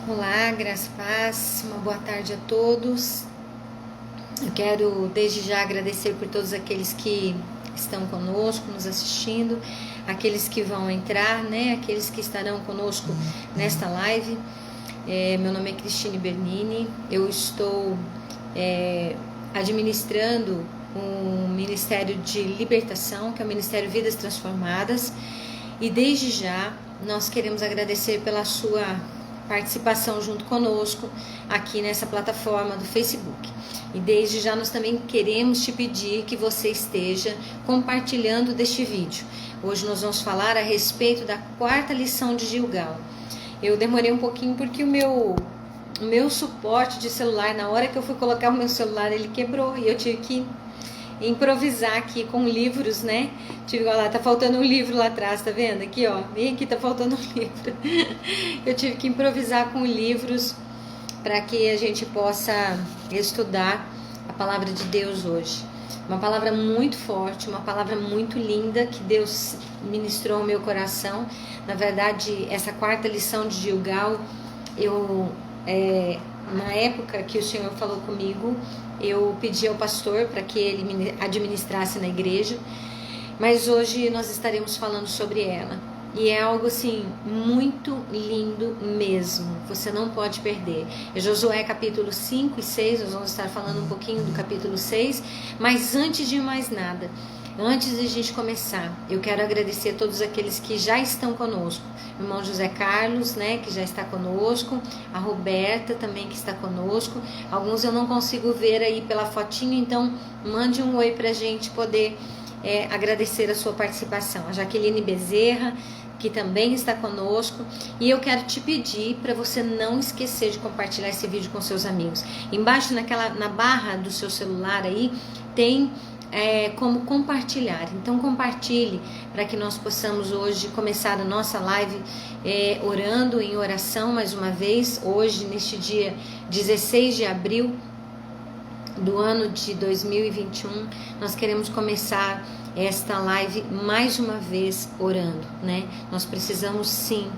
Olá, graça e paz, uma boa tarde a todos. Eu quero desde já agradecer por todos aqueles que estão conosco, nos assistindo, aqueles que vão entrar, aqueles que estarão conosco nesta live. Meu nome é Cristine Bernini, eu estou administrando um ministério de libertação, que é o Ministério Vidas Transformadas, e desde já nós queremos agradecer pela sua participação junto conosco aqui nessa plataforma do Facebook. E desde já nós também queremos te pedir que você esteja compartilhando deste vídeo. Hoje nós vamos falar a respeito da quarta lição de Gilgal. Eu demorei um pouquinho porque o meu suporte de celular, na hora que eu fui colocar o meu celular, ele quebrou e eu tive que improvisar aqui com livros, né? Olha lá, tá faltando um livro lá atrás, tá vendo? Aqui, ó, bem aqui tá faltando um livro. Eu tive que improvisar com livros para que a gente possa estudar a palavra de Deus hoje. Uma palavra muito forte, uma palavra muito linda que Deus ministrou ao meu coração. Na verdade, essa quarta lição de Gilgal, na época que o Senhor falou comigo, eu pedi ao pastor para que ele me administrasse na igreja, mas hoje nós estaremos falando sobre ela. E é algo assim, muito lindo mesmo, você não pode perder. É Josué capítulo 5 e 6, nós vamos estar falando um pouquinho do capítulo 6, mas antes de mais nada, antes de a gente começar, eu quero agradecer a todos aqueles que já estão conosco. O irmão José Carlos, que já está conosco, a Roberta também que está conosco. Alguns eu não consigo ver aí pela fotinho, então mande um oi pra gente poder agradecer a sua participação. A Jaqueline Bezerra, que também está conosco, e eu quero te pedir para você não esquecer de compartilhar esse vídeo com seus amigos. Embaixo na barra do seu celular aí tem como compartilhar. Então compartilhe para que nós possamos hoje começar a nossa live orando em oração mais uma vez, hoje neste dia 16 de abril do ano de 2021, nós queremos começar esta live mais uma vez orando, Nós precisamos sim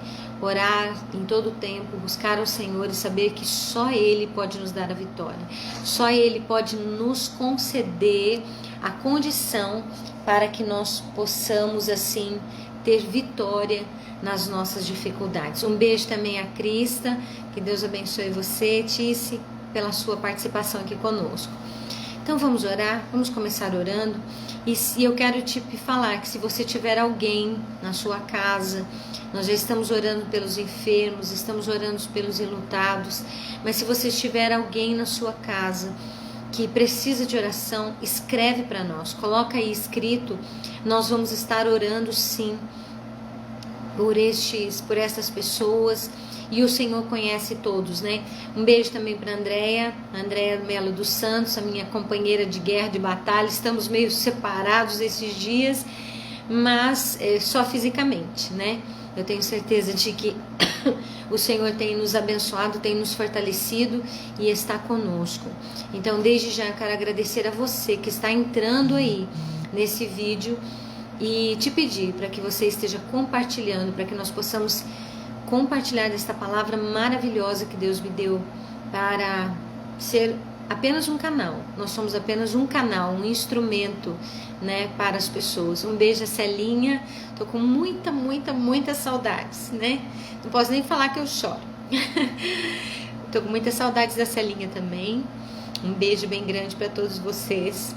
orar em todo o tempo, buscar o Senhor e saber que só Ele pode nos dar a vitória, só Ele pode nos conceder a condição para que nós possamos assim ter vitória nas nossas dificuldades. Um beijo também a Crista, que Deus abençoe você, Tice, pela sua participação aqui conosco. Então vamos orar, vamos começar orando. E eu quero te falar que se você tiver alguém na sua casa, nós já estamos orando pelos enfermos, estamos orando pelos enlutados, mas se você tiver alguém na sua casa que precisa de oração, escreve para nós, coloca aí escrito, nós vamos estar orando sim por essas pessoas, e o Senhor conhece todos, Um beijo também para Andréia Melo dos Santos, a minha companheira de guerra, de batalha. Estamos meio separados esses dias, mas só fisicamente, Eu tenho certeza de que o Senhor tem nos abençoado, tem nos fortalecido e está conosco. Então, desde já eu quero agradecer a você que está entrando aí nesse vídeo e te pedir para que você esteja compartilhando, para que nós possamos compartilhar esta palavra maravilhosa que Deus me deu para ser apenas um canal. Nós somos apenas um canal, um instrumento, para as pessoas. Um beijo a Celinha, tô com muitas saudades, Não posso nem falar que eu choro. Tô com muitas saudades da Celinha também. Um beijo bem grande para todos vocês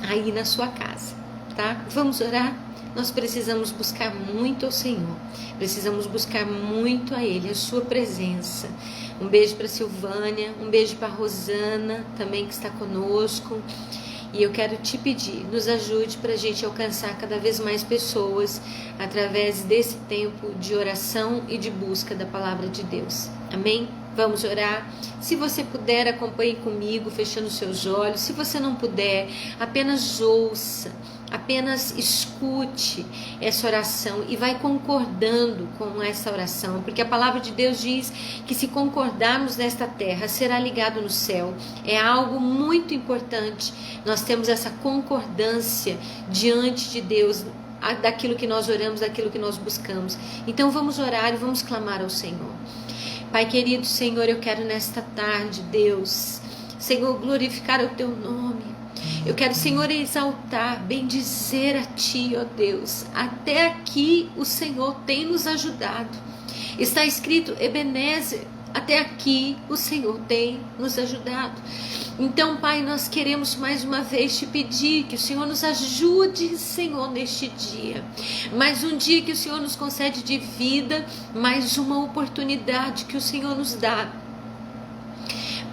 aí na sua casa, tá? Vamos orar? Nós precisamos buscar muito ao Senhor, precisamos buscar muito a Ele, a sua presença. Um beijo para Silvânia, um beijo para Rosana, também que está conosco. E eu quero te pedir, nos ajude para a gente alcançar cada vez mais pessoas através desse tempo de oração e de busca da palavra de Deus. Amém? Vamos orar. Se você puder, acompanhe comigo, fechando seus olhos. Se você não puder, apenas ouça, apenas escute essa oração e vai concordando com essa oração, porque a palavra de Deus diz que se concordarmos nesta terra, será ligado no céu. É algo muito importante. Nós temos essa concordância diante de Deus, daquilo que nós oramos, daquilo que nós buscamos. Então vamos orar e vamos clamar ao Senhor. Pai querido, Senhor, eu quero nesta tarde, Deus, Senhor, glorificar o teu nome. Eu quero, Senhor, exaltar, bendizer a Ti, ó Deus. Até aqui o Senhor tem nos ajudado. Está escrito Ebenezer, até aqui o Senhor tem nos ajudado. Então, Pai, nós queremos mais uma vez te pedir que o Senhor nos ajude, Senhor, neste dia. Mais um dia que o Senhor nos concede de vida, mais uma oportunidade que o Senhor nos dá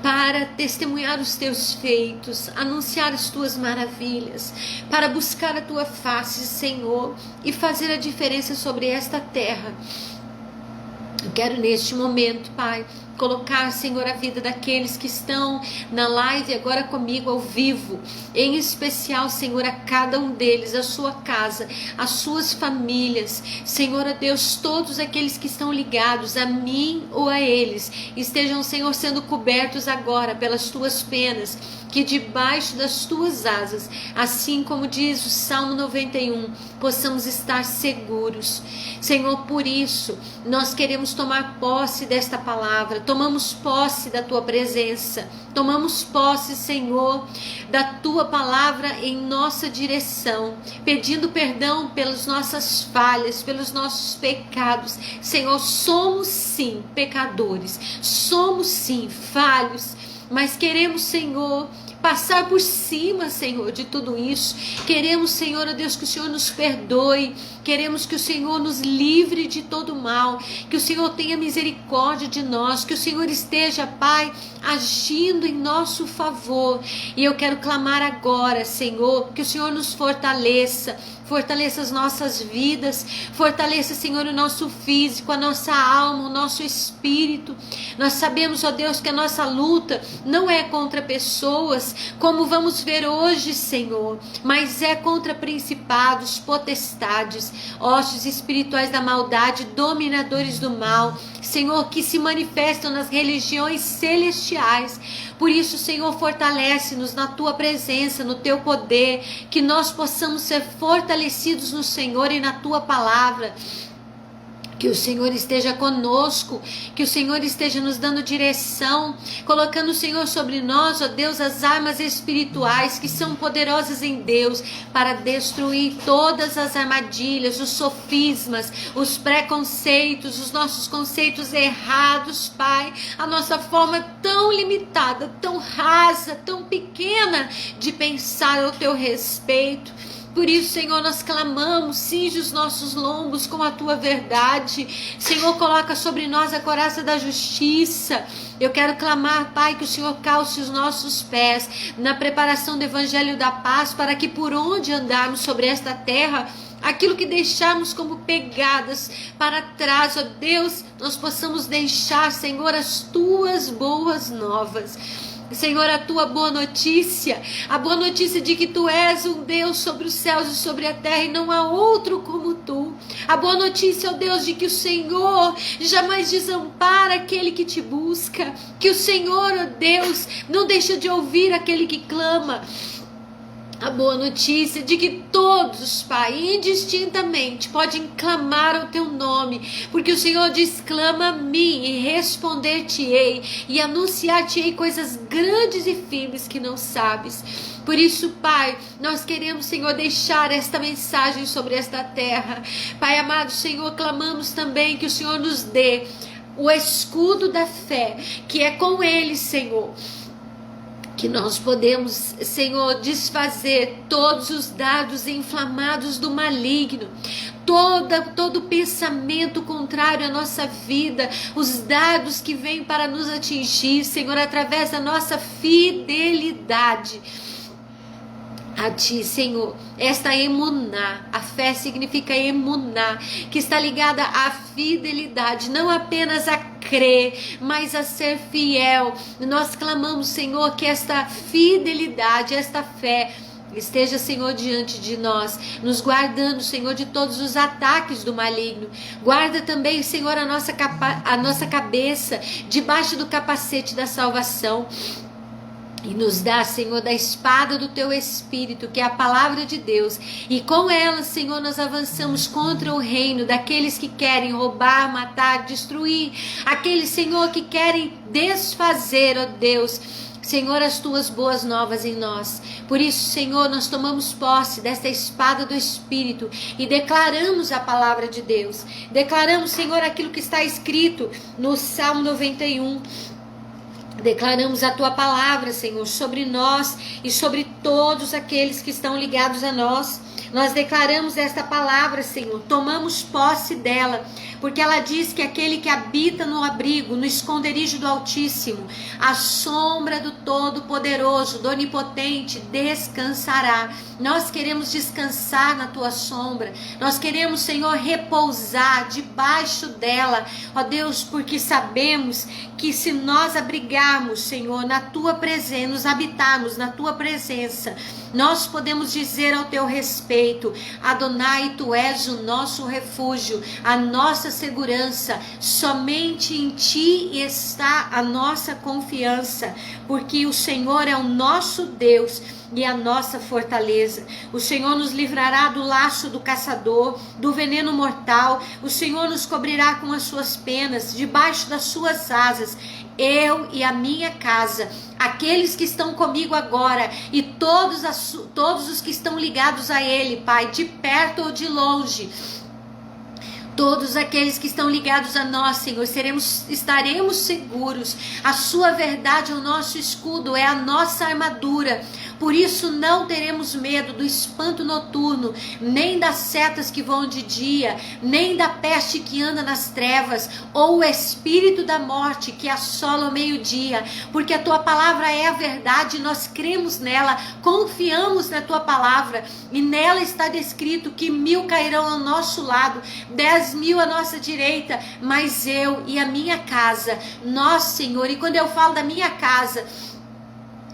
para testemunhar os teus feitos, anunciar as tuas maravilhas, para buscar a tua face, Senhor, e fazer a diferença sobre esta terra. Eu quero neste momento, Pai, colocar, Senhor, a vida daqueles que estão na live agora comigo ao vivo, em especial, Senhor, a cada um deles, a sua casa, as suas famílias, Senhor, a Deus, todos aqueles que estão ligados a mim ou a eles, estejam, Senhor, sendo cobertos agora pelas tuas penas, que debaixo das tuas asas, assim como diz o Salmo 91, possamos estar seguros. Senhor, por isso, nós queremos tomar posse desta palavra, tomamos posse da tua presença, tomamos posse, Senhor, da tua palavra em nossa direção, pedindo perdão pelas nossas falhas, pelos nossos pecados. Senhor, somos sim pecadores, somos sim falhos, mas queremos, Senhor, passar por cima, Senhor, de tudo isso. Queremos, Senhor, ó Deus, que o Senhor nos perdoe. Queremos que o Senhor nos livre de todo mal. Que o Senhor tenha misericórdia de nós. Que o Senhor esteja, Pai, agindo em nosso favor. E eu quero clamar agora, Senhor, que o Senhor nos fortaleça. Fortaleça as nossas vidas, fortaleça, Senhor, o nosso físico, a nossa alma, o nosso espírito. Nós sabemos, ó Deus, que a nossa luta não é contra pessoas, como vamos ver hoje, Senhor, mas é contra principados, potestades, hostes espirituais da maldade, dominadores do mal, Senhor, que se manifestam nas religiões celestiais. Por isso, Senhor, fortalece-nos na tua presença, no teu poder, que nós possamos ser fortalecidos no Senhor e na tua palavra. Que o Senhor esteja conosco, que o Senhor esteja nos dando direção, colocando o Senhor sobre nós, ó Deus, as armas espirituais que são poderosas em Deus para destruir todas as armadilhas, os sofismas, os preconceitos, os nossos conceitos errados, Pai, a nossa forma tão limitada, tão rasa, tão pequena de pensar ao teu respeito. Por isso, Senhor, nós clamamos, cinge os nossos lombos com a tua verdade. Senhor, coloca sobre nós a couraça da justiça. Eu quero clamar, Pai, que o Senhor calce os nossos pés na preparação do evangelho da paz, para que por onde andarmos sobre esta terra, aquilo que deixarmos como pegadas para trás, ó Deus, nós possamos deixar, Senhor, as tuas boas novas. Senhor, a tua boa notícia, a boa notícia de que tu és um Deus sobre os céus e sobre a terra e não há outro como tu. A boa notícia, ó Deus, de que o Senhor jamais desampara aquele que te busca, que o Senhor, ó Deus, não deixa de ouvir aquele que clama. A boa notícia de que todos, Pai, indistintamente, podem clamar ao teu nome, porque o Senhor diz: clama a mim e responder-te-ei, e anunciar-te-ei coisas grandes e firmes que não sabes. Por isso, Pai, nós queremos, Senhor, deixar esta mensagem sobre esta terra. Pai amado, Senhor, clamamos também que o Senhor nos dê o escudo da fé, que é com ele, Senhor, que nós podemos, Senhor, desfazer todos os dardos inflamados do maligno, todo pensamento contrário à nossa vida, os dardos que vêm para nos atingir, Senhor, através da nossa fidelidade a ti, Senhor. Esta emuná, a fé significa emuná, que está ligada à fidelidade, não apenas a crer, mas a ser fiel. Nós clamamos, Senhor, que esta fidelidade, esta fé esteja, Senhor, diante de nós, nos guardando, Senhor, de todos os ataques do maligno. Guarda também, Senhor, a nossa cabeça debaixo do capacete da salvação. E nos dá, Senhor, da espada do Teu Espírito, que é a palavra de Deus. E com ela, Senhor, nós avançamos contra o reino daqueles que querem roubar, matar, destruir. Aqueles, Senhor, que querem desfazer, ó Deus, Senhor, as Tuas boas novas em nós. Por isso, Senhor, nós tomamos posse desta espada do Espírito e declaramos a palavra de Deus. Declaramos, Senhor, aquilo que está escrito no Salmo 91. Declaramos a Tua palavra, Senhor, sobre nós e sobre todos aqueles que estão ligados a nós. Nós declaramos esta palavra, Senhor, tomamos posse dela, porque ela diz que aquele que habita no abrigo, no esconderijo do Altíssimo, a sombra do Todo-Poderoso, do Onipotente, descansará. Nós queremos descansar na Tua sombra, nós queremos, Senhor, repousar debaixo dela, ó Deus, porque sabemos que se nós abrigarmos, Senhor, na Tua presença, nos habitarmos na Tua presença, nós podemos dizer ao Teu respeito: Adonai, Tu és o nosso refúgio, a nossa segurança, somente em Ti está a nossa confiança, porque o Senhor é o nosso Deus e a nossa fortaleza. O Senhor nos livrará do laço do caçador, do veneno mortal. O Senhor nos cobrirá com as suas penas, debaixo das suas asas. Eu e a minha casa, aqueles que estão comigo agora e todos os que estão ligados a Ele, Pai, de perto ou de longe, todos aqueles que estão ligados a nós, Senhor, estaremos seguros. A Sua verdade é o nosso escudo, é a nossa armadura. Por isso não teremos medo do espanto noturno, nem das setas que voam de dia, nem da peste que anda nas trevas, ou o espírito da morte que assola ao meio-dia. Porque a Tua palavra é a verdade, nós cremos nela, confiamos na Tua palavra, e nela está descrito que 1000 cairão ao nosso lado, 10.000 à nossa direita, mas eu e a minha casa, nós, Senhor. E quando eu falo da minha casa,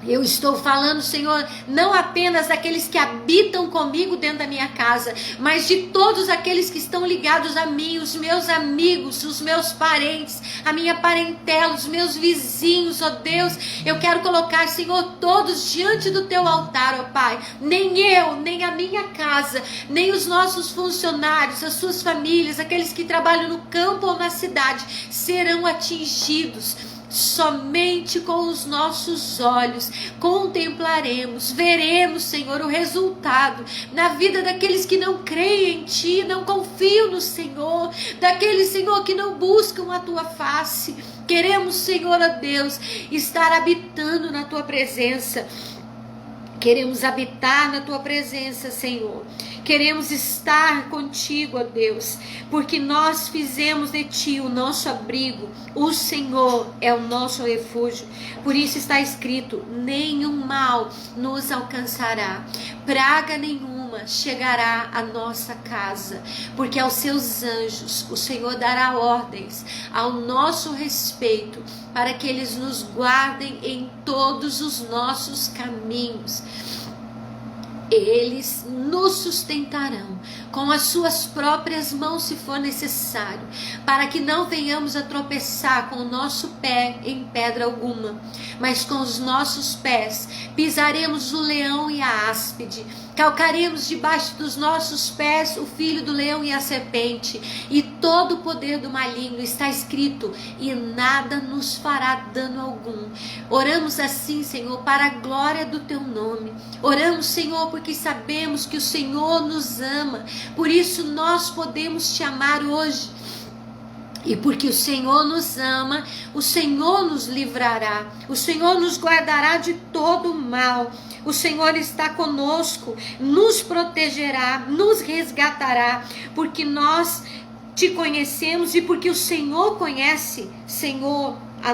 eu estou falando, Senhor, não apenas daqueles que habitam comigo dentro da minha casa, mas de todos aqueles que estão ligados a mim, os meus amigos, os meus parentes, a minha parentela, os meus vizinhos, ó Deus. Eu quero colocar, Senhor, todos diante do Teu altar, ó Pai. Nem eu, nem a minha casa, nem os nossos funcionários, as suas famílias, aqueles que trabalham no campo ou na cidade, serão atingidos. Somente com os nossos olhos contemplaremos, veremos, Senhor, o resultado na vida daqueles que não creem em Ti, não confiam no Senhor, daqueles, Senhor, que não buscam a Tua face. Queremos, Senhor, ó Deus, estar habitando na Tua presença. Queremos habitar na Tua presença, Senhor. Queremos estar contigo, ó Deus, porque nós fizemos de Ti o nosso abrigo. O Senhor é o nosso refúgio. Por isso está escrito: nenhum mal nos alcançará, praga nenhuma chegará à nossa casa, porque aos seus anjos o Senhor dará ordens ao nosso respeito, para que eles nos guardem em todos os nossos caminhos. Eles nos sustentarão com as suas próprias mãos, se for necessário, para que não venhamos a tropeçar com o nosso pé em pedra alguma, mas com os nossos pés pisaremos o leão e a áspide, calcaremos debaixo dos nossos pés o filho do leão e a serpente, e todo o poder do maligno. Está escrito: e nada nos fará dano algum. Oramos assim, Senhor, para a glória do Teu nome. Oramos, Senhor, porque sabemos que o Senhor nos ama, por isso nós podemos Te amar hoje. E porque o Senhor nos ama, o Senhor nos livrará, o Senhor nos guardará de todo o mal. O Senhor está conosco, nos protegerá, nos resgatará, porque nós Te conhecemos e porque o Senhor conhece, Senhor, a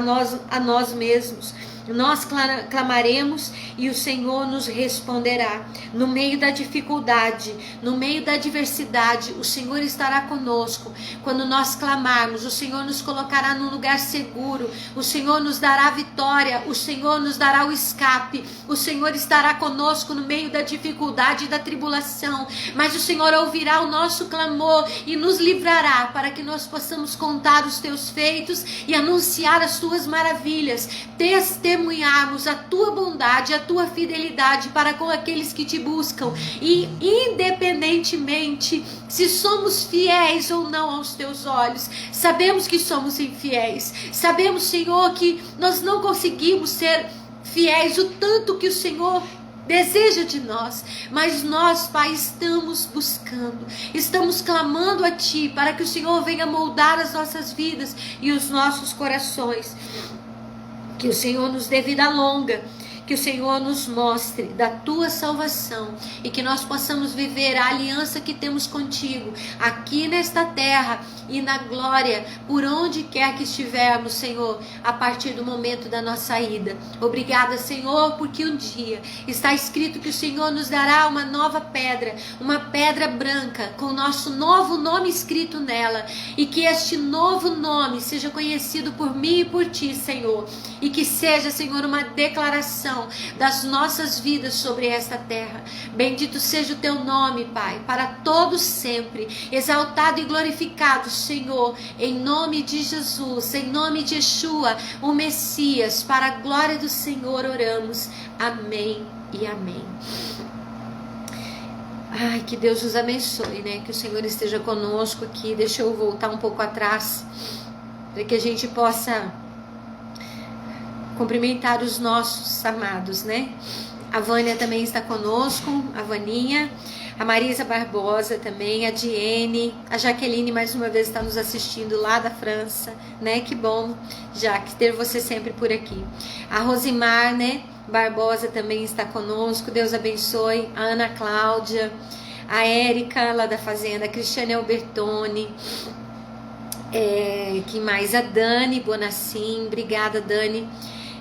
nós mesmos. Nós clamaremos e o Senhor nos responderá. No meio da dificuldade, no meio da adversidade, o Senhor estará conosco. Quando nós clamarmos, o Senhor nos colocará num lugar seguro. O Senhor nos dará a vitória. O Senhor nos dará o escape. O Senhor estará conosco no meio da dificuldade e da tribulação. Mas o Senhor ouvirá o nosso clamor e nos livrará, para que nós possamos contar os Teus feitos e anunciar as Tuas maravilhas. Testemunhar testemunharmos a tua bondade, a tua fidelidade para com aqueles que te buscam. E independentemente se somos fiéis ou não aos teus olhos, sabemos que somos infiéis. Sabemos, Senhor, que nós não conseguimos ser fiéis o tanto que o Senhor deseja de nós, mas nós, Pai, estamos buscando, estamos clamando a Ti para que o Senhor venha moldar as nossas vidas e os nossos corações, que o Senhor nos dê vida longa, que o Senhor nos mostre da Tua salvação e que nós possamos viver a aliança que temos contigo aqui nesta terra e na glória por onde quer que estivermos, Senhor, a partir do momento da nossa ida. Obrigada, Senhor, porque um dia está escrito que o Senhor nos dará uma nova pedra, uma pedra branca com o nosso novo nome escrito nela, e que este novo nome seja conhecido por mim e por Ti, Senhor, e que seja, Senhor, uma declaração das nossas vidas sobre esta terra. Bendito seja o Teu nome, Pai, para todos sempre, exaltado e glorificado, Senhor, em nome de Jesus, em nome de Yeshua, o Messias, para a glória do Senhor oramos. Amém e amém. Ai, que Deus os abençoe, né? Que o Senhor esteja conosco aqui. Deixa eu voltar um pouco atrás, para que a gente possa cumprimentar os nossos amados, né? A Vânia também está conosco, a Vaninha, a Marisa Barbosa também, a Diene, a Jaqueline mais uma vez está nos assistindo lá da França, né? Que bom, Jaque, ter você sempre por aqui. A Rosimar, né? Barbosa também está conosco, Deus abençoe. A Ana Cláudia, a Érica lá da Fazenda, a Cristiane Albertoni, quem mais? A Dani Bonacim, obrigada, Dani.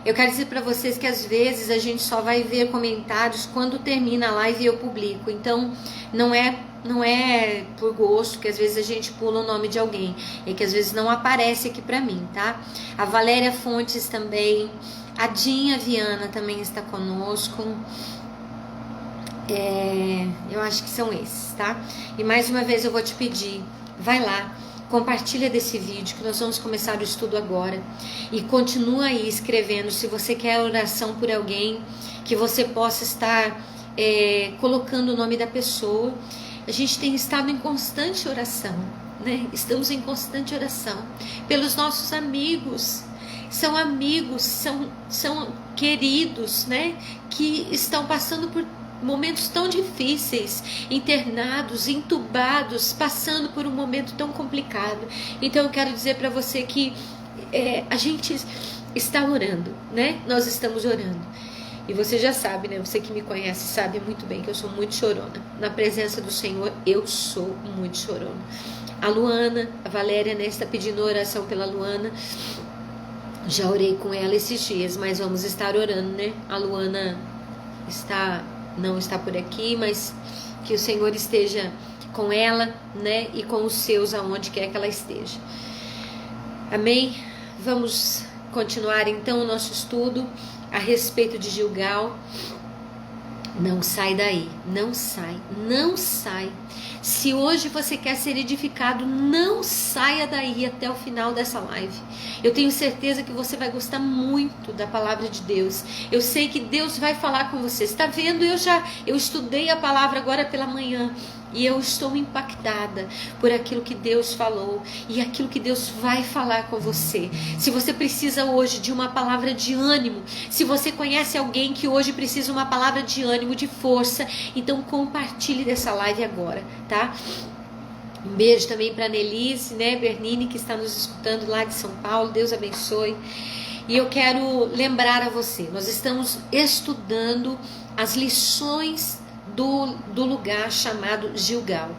Eu quero dizer para vocês que às vezes a gente só vai ver comentários quando termina a live e eu publico. Então não é por gosto que às vezes a gente pula o nome de alguém, é que às vezes não aparece aqui para mim, tá? A Valéria Fontes também, a Dinha Viana também está conosco. Eu acho que são esses, tá? E mais uma vez eu vou te pedir, vai lá, compartilha desse vídeo que nós vamos começar o estudo agora e continua aí escrevendo se você quer oração por alguém, que você possa estar colocando o nome da pessoa. A gente tem estado em constante oração, né? Estamos em constante oração pelos nossos amigos. São amigos, são queridos, né? Que estão passando por momentos tão difíceis, internados, entubados, passando por um momento tão complicado. Então eu quero dizer para você que a gente está orando, né? Nós estamos orando. E você já sabe, né? Você que me conhece sabe muito bem que eu sou muito chorona. Na presença do Senhor, eu sou muito chorona. A Luana, a Valéria, né, está pedindo oração pela Luana. Já orei com ela esses dias, mas vamos estar orando, né? A Luana não está por aqui, mas que o Senhor esteja com ela, né? E com os seus aonde quer que ela esteja. Amém? Vamos continuar então o nosso estudo a respeito de Gilgal. Não sai daí, não sai. Se hoje você quer ser edificado, não saia daí até o final dessa live. Eu tenho certeza que você vai gostar muito da palavra de Deus. Eu sei que Deus vai falar com você. Está vendo? Eu estudei a palavra agora pela manhã e eu estou impactada por aquilo que Deus falou e aquilo que Deus vai falar com você. Se você precisa hoje de uma palavra de ânimo, se você conhece alguém que hoje precisa de uma palavra de ânimo, de força, então compartilhe dessa live agora, tá? Um beijo também para a Nelise, né, Bernini, que está nos escutando lá de São Paulo. Deus abençoe. E eu quero lembrar a você, nós estamos estudando as lições do lugar chamado Gilgal.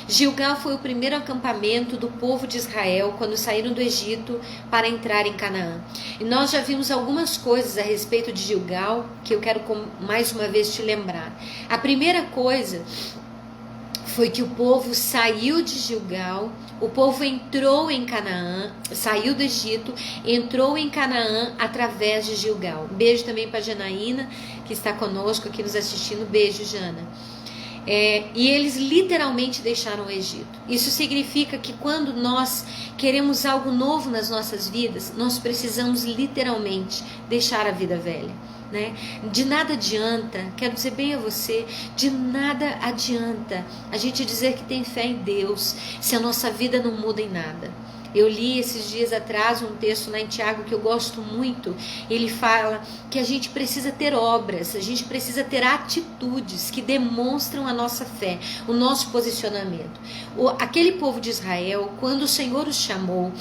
Gilgal foi o primeiro acampamento do povo de Israel quando saíram do Egito para entrar em Canaã. E nós já vimos algumas coisas a respeito de Gilgal que eu quero mais uma vez te lembrar. A primeira coisa foi que o povo saiu de Gilgal, o povo entrou em Canaã, saiu do Egito, entrou em Canaã através de Gilgal. Beijo também para Janaína, que está conosco aqui nos assistindo. Beijo, Jana. E eles literalmente deixaram o Egito. Isso significa que quando nós queremos algo novo nas nossas vidas, nós precisamos literalmente deixar a vida velha, né? De nada adianta, quero dizer bem a você, de nada adianta a gente dizer que tem fé em Deus se a nossa vida não muda em nada. Eu li esses dias atrás um texto lá em Tiago que eu gosto muito. Ele fala que a gente precisa ter obras, a gente precisa ter atitudes que demonstram a nossa fé, o nosso posicionamento. Aquele povo de Israel, quando o Senhor os chamou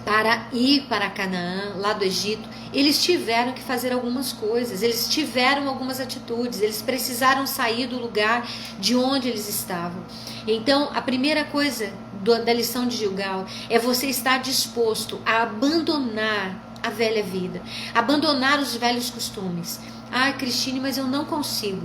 para ir para Canaã, lá do Egito, eles tiveram que fazer algumas coisas, eles tiveram algumas atitudes, eles precisaram sair do lugar de onde eles estavam. Então, a primeira coisa da lição de Gilgal é você estar disposto a abandonar a velha vida, abandonar os velhos costumes. Ah, Cristine, mas eu não consigo.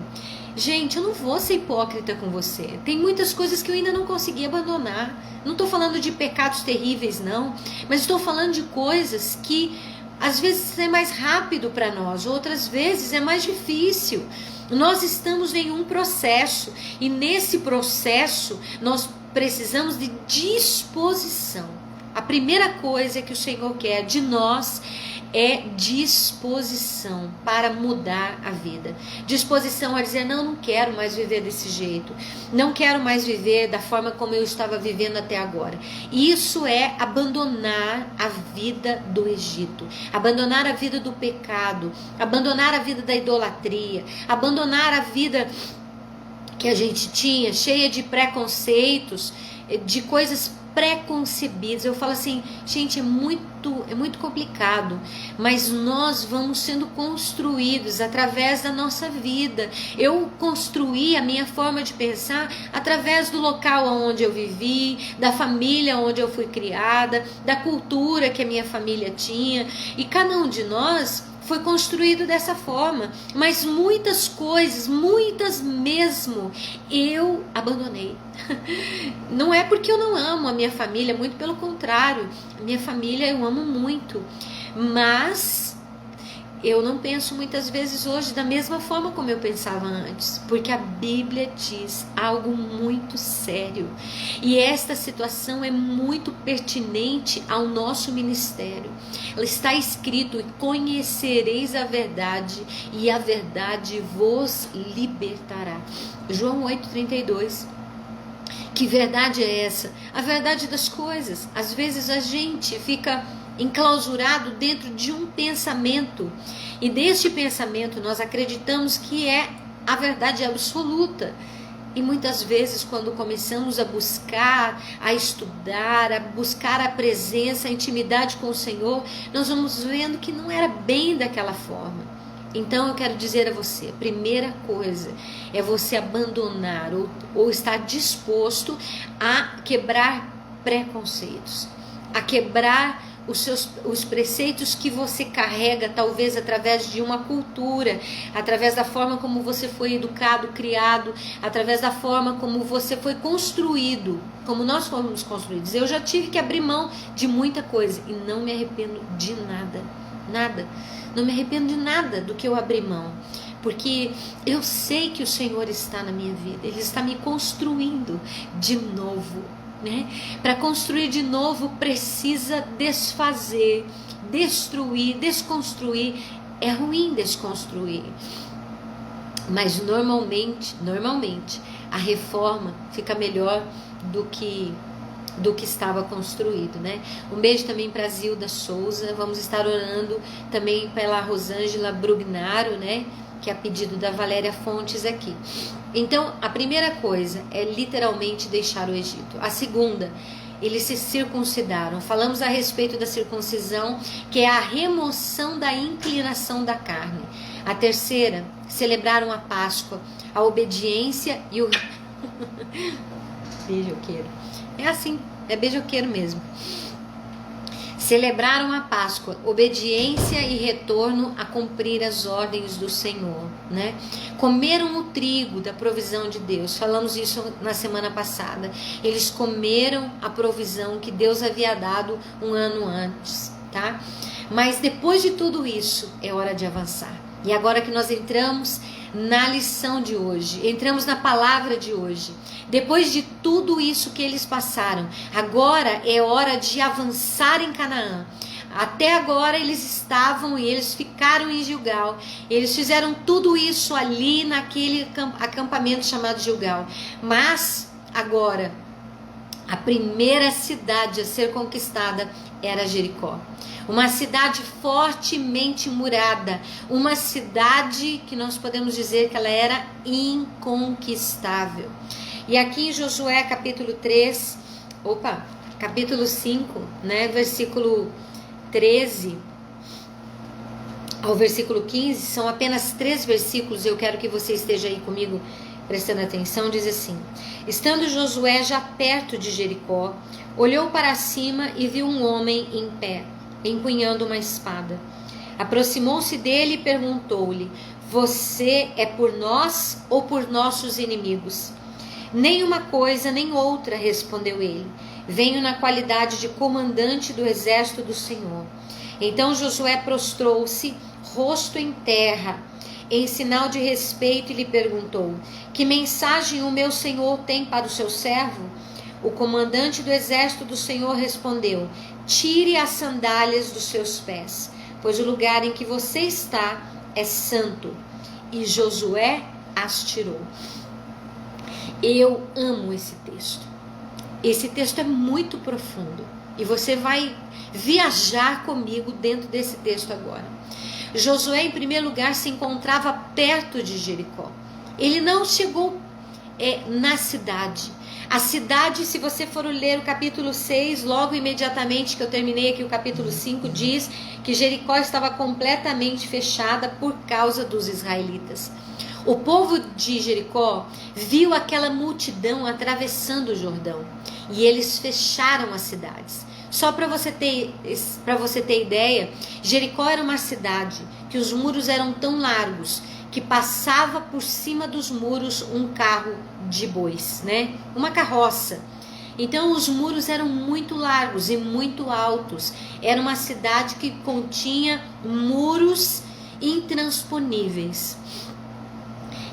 Gente, eu não vou ser hipócrita com você. Tem muitas coisas que eu ainda não consegui abandonar. Não estou falando de pecados terríveis, não, mas estou falando de coisas que às vezes é mais rápido para nós, outras vezes é mais difícil. Nós estamos em um processo e nesse processo nós precisamos de disposição. A primeira coisa que o Senhor quer de nós é disposição para mudar a vida. Disposição a dizer, não quero mais viver desse jeito. Não quero mais viver da forma como eu estava vivendo até agora. Isso é abandonar a vida do Egito. Abandonar a vida do pecado. Abandonar a vida da idolatria. Abandonar a vida que a gente tinha, cheia de preconceitos, de coisas preconcebidas. Eu falo assim, gente, é muito complicado, mas nós vamos sendo construídos através da nossa vida. Eu construí a minha forma de pensar através do local onde eu vivi, da família onde eu fui criada, da cultura que a minha família tinha, e cada um de nós foi construído dessa forma, mas muitas coisas, muitas mesmo, eu abandonei. Não é porque eu não amo a minha família, muito pelo contrário, a minha família eu amo muito, mas eu não penso muitas vezes hoje da mesma forma como eu pensava antes, porque a Bíblia diz algo muito sério, e esta situação é muito pertinente ao nosso ministério. Ela está escrito, conhecereis a verdade, e a verdade vos libertará. João 8,32. Que verdade é essa? A verdade das coisas. Às vezes a gente fica enclausurado dentro de um pensamento, e deste pensamento nós acreditamos que é a verdade absoluta. E muitas vezes, quando começamos a buscar, a estudar, a buscar a presença, a intimidade com o Senhor, nós vamos vendo que não era bem daquela forma. Então eu quero dizer a você, a primeira coisa é você abandonar ou estar disposto a quebrar preconceitos, a quebrar os preceitos que você carrega, talvez através de uma cultura, através da forma como você foi educado, criado, através da forma como você foi construído, como nós fomos construídos. Eu já tive que abrir mão de muita coisa e não me arrependo de nada, nada. Não me arrependo de nada do que eu abri mão, porque eu sei que o Senhor está na minha vida, Ele está me construindo de novo, né? Para construir de novo precisa desfazer, destruir, desconstruir. É ruim desconstruir, mas normalmente a reforma fica melhor do que estava construído, né? Um beijo também para Zilda Souza. Vamos estar orando também pela Rosângela Brugnaro, né? Que é a pedido da Valéria Fontes aqui. Então, a primeira coisa é literalmente deixar o Egito. A segunda, eles se circuncidaram. Falamos a respeito da circuncisão, que é a remoção da inclinação da carne. A terceira, celebraram a Páscoa, a obediência e o beijoqueiro. É assim, é beijoqueiro mesmo. Celebraram a Páscoa, obediência e retorno a cumprir as ordens do Senhor, né? Comeram o trigo da provisão de Deus. Falamos isso na semana passada. Eles comeram a provisão que Deus havia dado um ano antes, tá? Mas depois de tudo isso, é hora de avançar. E agora que nós entramos na lição de hoje, entramos na palavra de hoje, depois de tudo isso que eles passaram, agora é hora de avançar em Canaã. Até agora eles estavam e eles ficaram em Gilgal. Eles fizeram tudo isso ali naquele acampamento chamado Gilgal. Mas agora a primeira cidade a ser conquistada era Jericó. Uma cidade fortemente murada, uma cidade que nós podemos dizer que ela era inconquistável. E aqui em Josué capítulo 5, versículo 13 ao versículo 15, são apenas 3 versículos, eu quero que você esteja aí comigo prestando atenção. Diz assim: estando Josué já perto de Jericó, olhou para cima e viu um homem em pé, empunhando uma espada. Aproximou-se dele e perguntou-lhe: você é por nós ou por nossos inimigos? Nem uma coisa nem outra, respondeu ele. Venho na qualidade de comandante do exército do Senhor. Então Josué prostrou-se, rosto em terra, em sinal de respeito, e lhe perguntou: que mensagem o meu senhor tem para o seu servo? O comandante do exército do Senhor respondeu: tire as sandálias dos seus pés, pois o lugar em que você está é santo. E Josué as tirou. Eu amo esse texto. Esse texto é muito profundo e você vai viajar comigo dentro desse texto agora. Josué, em primeiro lugar, se encontrava perto de Jericó. Ele não chegou na cidade. A cidade, se você for ler o capítulo 6, logo imediatamente que eu terminei aqui o capítulo 5, diz que Jericó estava completamente fechada por causa dos israelitas. O povo de Jericó viu aquela multidão atravessando o Jordão e eles fecharam as cidades. Só para você ter ideia, Jericó era uma cidade que os muros eram tão largos que passava por cima dos muros um carro de bois, uma carroça. Então os muros eram muito largos e muito altos. Era uma cidade que continha muros intransponíveis.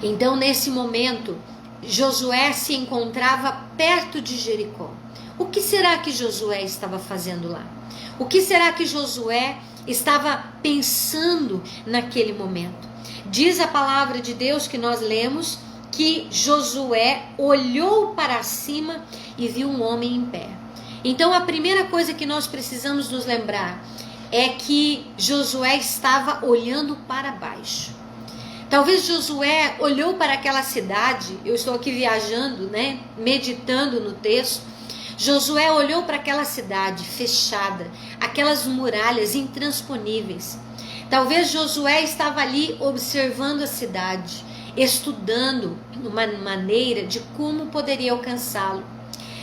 Então, nesse momento, Josué se encontrava perto de Jericó. O que será que Josué estava fazendo lá? O que será que Josué estava pensando naquele momento? Diz a palavra de Deus que nós lemos que Josué olhou para cima e viu um homem em pé. Então, a primeira coisa que nós precisamos nos lembrar é que Josué estava olhando para baixo. Talvez Josué olhou para aquela cidade, eu estou aqui viajando, meditando no texto. Josué olhou para aquela cidade fechada, aquelas muralhas intransponíveis. Talvez Josué estava ali observando a cidade, estudando uma maneira de como poderia alcançá-lo.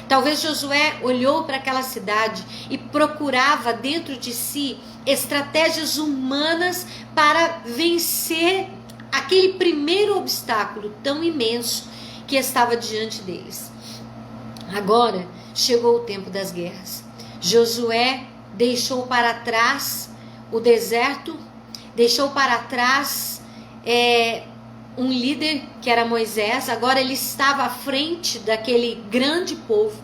Talvez Josué olhou para aquela cidade e procurava dentro de si estratégias humanas para vencer aquele primeiro obstáculo tão imenso que estava diante deles. Agora chegou o tempo das guerras. Josué deixou para trás o deserto, deixou para trás um líder que era Moisés. Agora ele estava à frente daquele grande povo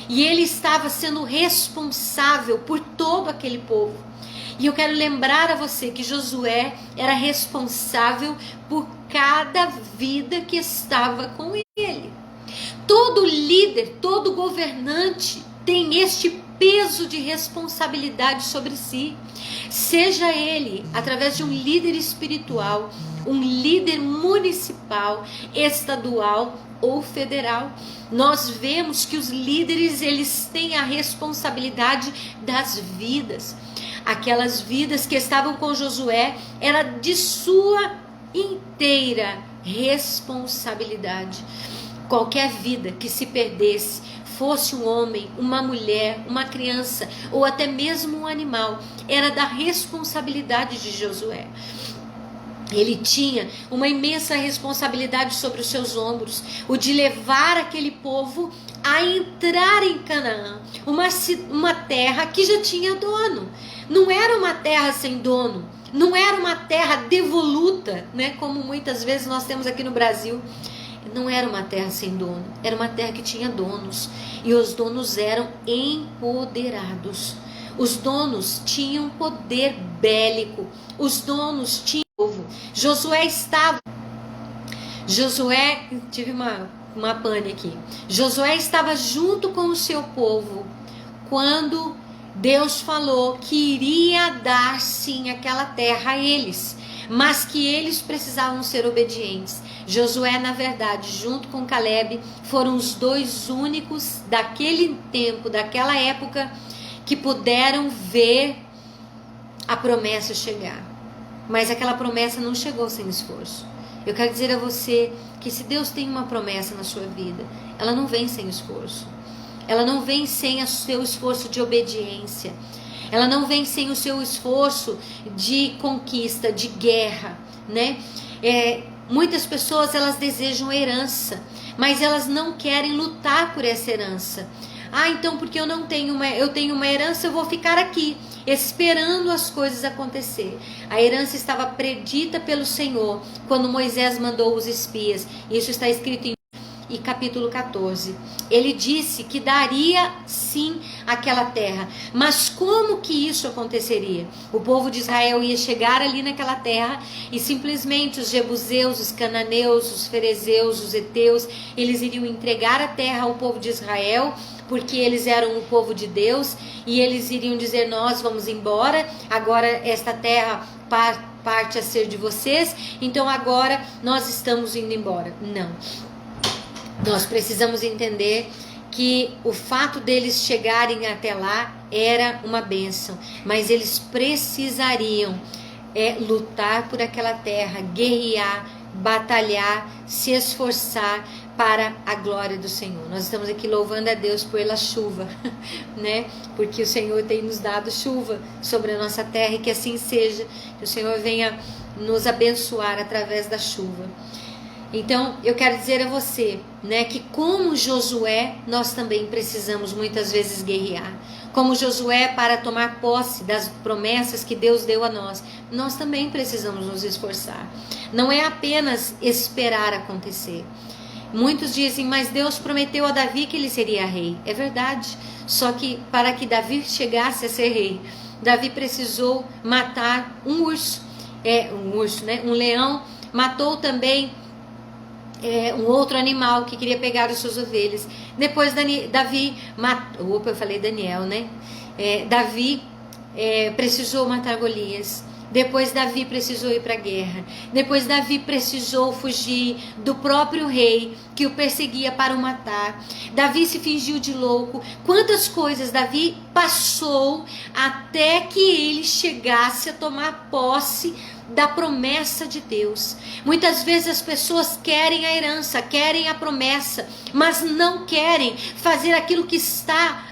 e ele estava sendo responsável por todo aquele povo. E eu quero lembrar a você que Josué era responsável por cada vida que estava com ele. Todo líder, todo governante tem este peso de responsabilidade sobre si. Seja ele através de um líder espiritual, um líder municipal, estadual ou federal. Nós vemos que os líderes, eles têm a responsabilidade das vidas. Aquelas vidas que estavam com Josué era de sua inteira responsabilidade. Qualquer vida que se perdesse, fosse um homem, uma mulher, uma criança ou até mesmo um animal, era da responsabilidade de Josué. Ele tinha uma imensa responsabilidade sobre os seus ombros, o de levar aquele povo a entrar em Canaã, uma terra que já tinha dono. Não era uma terra sem dono, Não era uma terra devoluta, né, como muitas vezes nós temos aqui no Brasil. Não era uma terra sem dono, era uma terra que tinha donos, e os donos eram empoderados. Os donos tinham poder bélico, os donos tinham povo. Tive uma pane aqui. Josué estava junto com o seu povo quando Deus falou que iria dar sim aquela terra a eles, mas que eles precisavam ser obedientes. Josué, na verdade, junto com Caleb, foram os dois únicos daquele tempo, daquela época, que puderam ver a promessa chegar. Mas aquela promessa não chegou sem esforço. Eu quero dizer a você que se Deus tem uma promessa na sua vida, ela não vem sem esforço. Ela não vem sem o seu esforço de obediência. Ela não vem sem o seu esforço de conquista, de guerra, né? Muitas pessoas, elas desejam herança, mas elas não querem lutar por essa herança. Então porque eu tenho uma herança, eu vou ficar aqui esperando as coisas acontecer. A herança estava predita pelo Senhor quando Moisés mandou os espias. Isso está escrito em capítulo 14. Ele disse que daria sim aquela terra, mas como que isso aconteceria? O povo de Israel ia chegar ali naquela terra e simplesmente os jebuseus, os cananeus, os ferezeus, os heteus, eles iriam entregar a terra ao povo de Israel, porque eles eram o povo de Deus, e eles iriam dizer: nós vamos embora, agora esta terra parte a ser de vocês, então agora nós estamos indo embora. Não. Nós precisamos entender que o fato deles chegarem até lá era uma bênção, mas eles precisariam lutar por aquela terra, guerrear, batalhar, se esforçar para a glória do Senhor. Nós estamos aqui louvando a Deus pela chuva, né? Porque o Senhor tem nos dado chuva sobre a nossa terra, e que assim seja, que o Senhor venha nos abençoar através da chuva. Então, eu quero dizer a você, né, que como Josué, nós também precisamos muitas vezes guerrear. Como Josué, para tomar posse das promessas que Deus deu a nós também precisamos nos esforçar. Não é apenas esperar acontecer. Muitos dizem: mas Deus prometeu a Davi que ele seria rei. É verdade, só que para que Davi chegasse a ser rei, Davi precisou matar um urso, um leão, matou também um outro animal que queria pegar as suas ovelhas. Depois Davi matou, eu falei Daniel, né? Davi precisou matar Golias. Depois Davi precisou ir para a guerra. Depois Davi precisou fugir do próprio rei que o perseguia para o matar. Davi se fingiu de louco. Quantas coisas Davi passou até que ele chegasse a tomar posse da promessa de Deus. Muitas vezes as pessoas querem a herança, querem a promessa, mas não querem fazer aquilo que está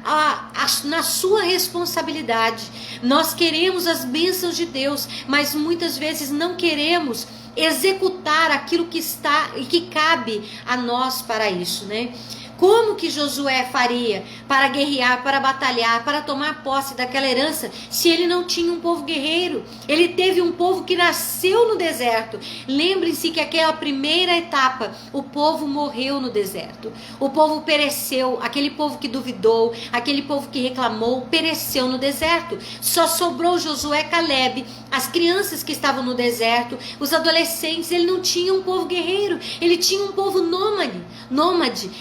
na sua responsabilidade. Nós queremos as bênçãos de Deus, mas muitas vezes não queremos executar aquilo que está e que cabe a nós para isso, né? Como que Josué faria para guerrear, para batalhar, para tomar posse daquela herança, se ele não tinha um povo guerreiro? Ele teve um povo que nasceu no deserto. Lembrem-se que aquela primeira etapa, o povo morreu no deserto. O povo pereceu, aquele povo que duvidou, aquele povo que reclamou, pereceu no deserto. Só sobrou Josué, Caleb, as crianças que estavam no deserto, os adolescentes. Ele não tinha um povo guerreiro, ele tinha um povo nômade.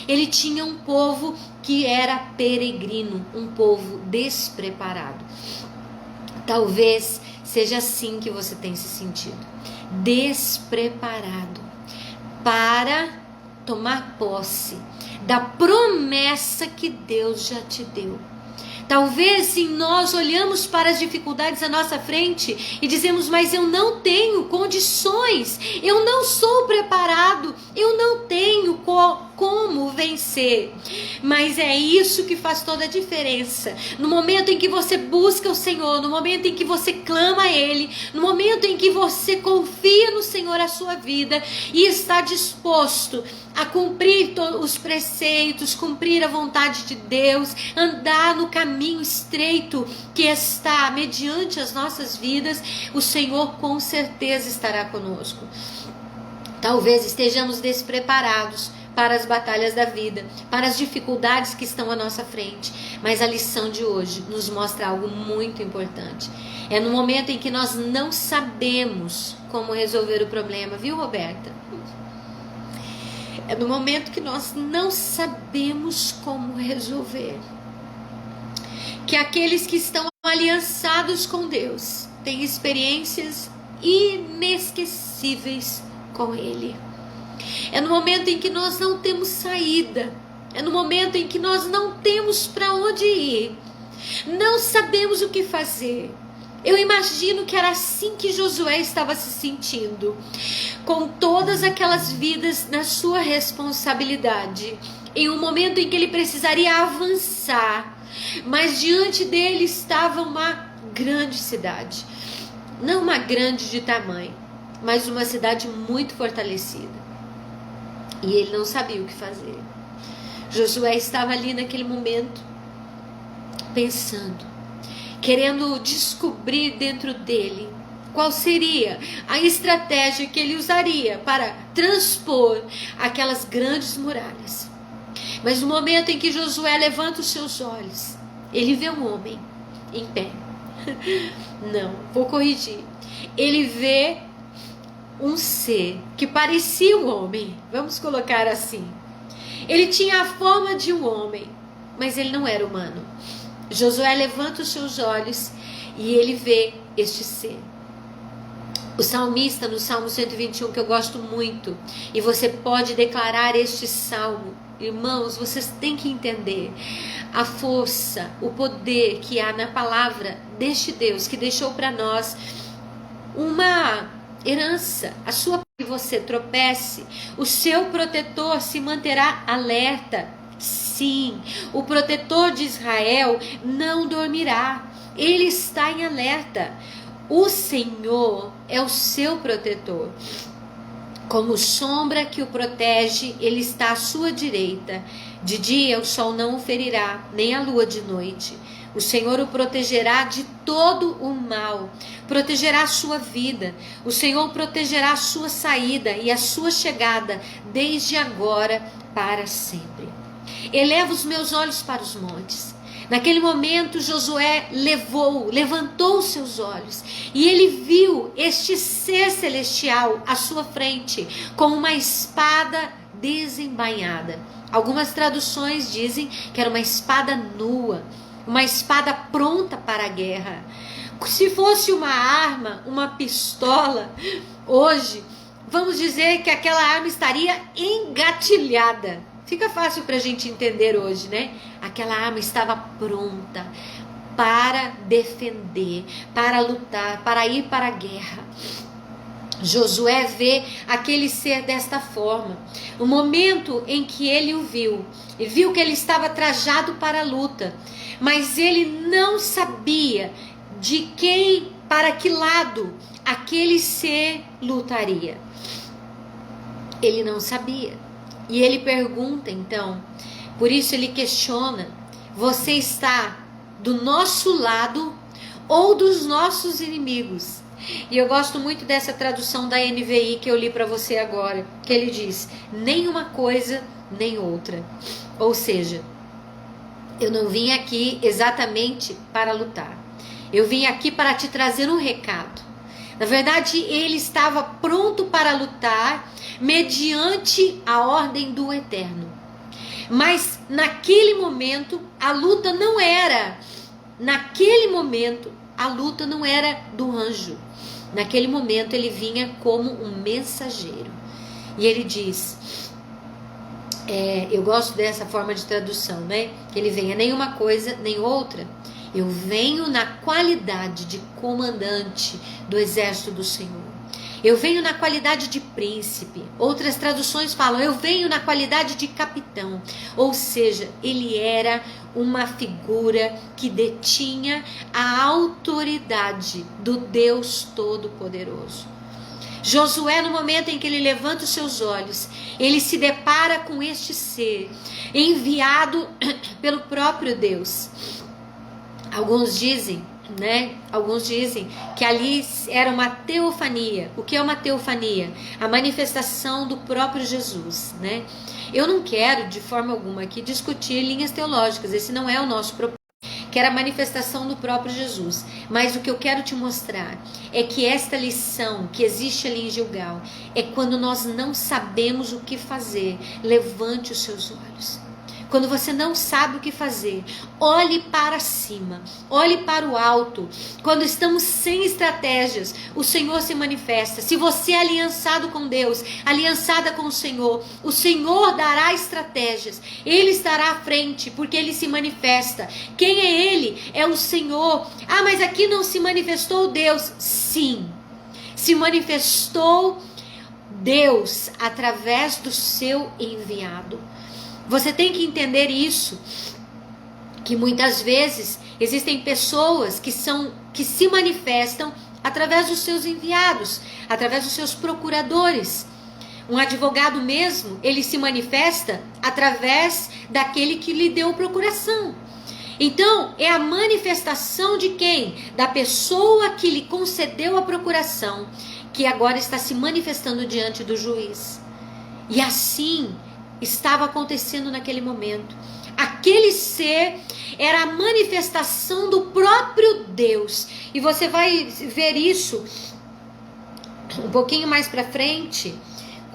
Ele tinha um povo que era peregrino, um povo despreparado. Talvez seja assim que você tem se sentido, despreparado para tomar posse da promessa que Deus já te deu. Talvez sim, nós olhamos para as dificuldades à nossa frente e dizemos: mas eu não tenho condições, eu não sou preparado, eu não tenho como vencer. Mas é isso que faz toda a diferença. No momento em que você busca o Senhor, no momento em que você clama a Ele, no momento em que você confia no Senhor a sua vida e está disposto a cumprir os preceitos, cumprir a vontade de Deus, andar no caminho estreito que está mediante as nossas vidas, o Senhor com certeza estará conosco. Talvez estejamos despreparados para as batalhas da vida, para as dificuldades que estão à nossa frente, mas a lição de hoje nos mostra algo muito importante. É no momento em que nós não sabemos como resolver o problema, viu, Roberta? É no momento que nós não sabemos como resolver, que aqueles que estão aliançados com Deus têm experiências inesquecíveis com Ele. É no momento em que nós não temos saída, é no momento em que nós não temos para onde ir, não sabemos o que fazer. Eu imagino que era assim que Josué estava se sentindo, com todas aquelas vidas na sua responsabilidade, em um momento em que ele precisaria avançar, mas diante dele estava uma grande cidade, não uma grande de tamanho, mas uma cidade muito fortalecida, e ele não sabia o que fazer. Josué estava ali naquele momento, pensando, querendo descobrir dentro dele qual seria a estratégia que ele usaria para transpor aquelas grandes muralhas. Mas no momento em que Josué levanta os seus olhos, ele vê um homem em pé. Não, vou corrigir. Ele vê um ser que parecia um homem, vamos colocar assim. Ele tinha a forma de um homem, mas ele não era humano. Josué levanta os seus olhos e ele vê este ser. O salmista, no Salmo 121, que eu gosto muito, e você pode declarar este salmo, irmãos, vocês têm que entender a força, o poder que há na palavra deste Deus, que deixou para nós uma herança, a sua que você tropece, o seu protetor se manterá alerta. Sim, o protetor de Israel não dormirá, ele está em alerta. O Senhor é o seu protetor. Como sombra que o protege, ele está à sua direita. De dia o sol não o ferirá, nem a lua de noite. O Senhor o protegerá de todo o mal, protegerá a sua vida. O Senhor protegerá a sua saída e a sua chegada, desde agora para sempre. Eleva os meus olhos para os montes. Naquele momento Josué levantou os seus olhos e ele viu este ser celestial à sua frente com uma espada desembainhada. Algumas traduções dizem que era uma espada nua, uma espada pronta para a guerra. Se fosse uma arma, uma pistola, hoje vamos dizer que aquela arma estaria engatilhada. Fica fácil para a gente entender hoje, né? Aquela arma estava pronta para defender, para lutar, para ir para a guerra. Josué vê aquele ser desta forma. O momento em que ele o viu, e viu que ele estava trajado para a luta, mas ele não sabia de quem, para que lado aquele ser lutaria. Ele não sabia. E ele pergunta então, por isso ele questiona: você está do nosso lado ou dos nossos inimigos? E eu gosto muito dessa tradução da NVI que eu li para você agora, que ele diz: nem uma coisa nem outra. Ou seja, eu não vim aqui exatamente para lutar, eu vim aqui para te trazer um recado. Na verdade, ele estava pronto para lutar mediante a ordem do Eterno. Mas naquele momento, a luta não era do anjo. Naquele momento, ele vinha como um mensageiro. E ele diz, eu gosto dessa forma de tradução, né? Que ele venha nem uma coisa nem outra. Eu venho na qualidade de comandante do exército do Senhor. Eu venho na qualidade de príncipe. Outras traduções falam, eu venho na qualidade de capitão. Ou seja, ele era uma figura que detinha a autoridade do Deus Todo-Poderoso. Josué, no momento em que ele levanta os seus olhos, ele se depara com este ser enviado pelo próprio Deus. Alguns dizem que ali era uma teofania. O que é uma teofania? A manifestação do próprio Jesus, né? Eu não quero de forma alguma aqui discutir linhas teológicas, esse não é o nosso propósito, que era a manifestação do próprio Jesus. Mas o que eu quero te mostrar é que esta lição que existe ali em Gilgal é quando nós não sabemos o que fazer, levante os seus olhos. Quando você não sabe o que fazer, olhe para cima, olhe para o alto. Quando estamos sem estratégias, o Senhor se manifesta. Se você é aliançado com Deus, aliançada com o Senhor dará estratégias. Ele estará à frente, porque Ele se manifesta. Quem é Ele? É o Senhor. Ah, mas aqui não se manifestou Deus. Sim, se manifestou Deus através do seu enviado. Você tem que entender isso, que muitas vezes existem pessoas que se manifestam através dos seus enviados, através dos seus procuradores. Um advogado mesmo, ele se manifesta através daquele que lhe deu procuração. Então, é a manifestação de quem? Da pessoa que lhe concedeu a procuração, que agora está se manifestando diante do juiz. E assim estava acontecendo naquele momento. Aquele ser era a manifestação do próprio Deus. E você vai ver isso um pouquinho mais para frente,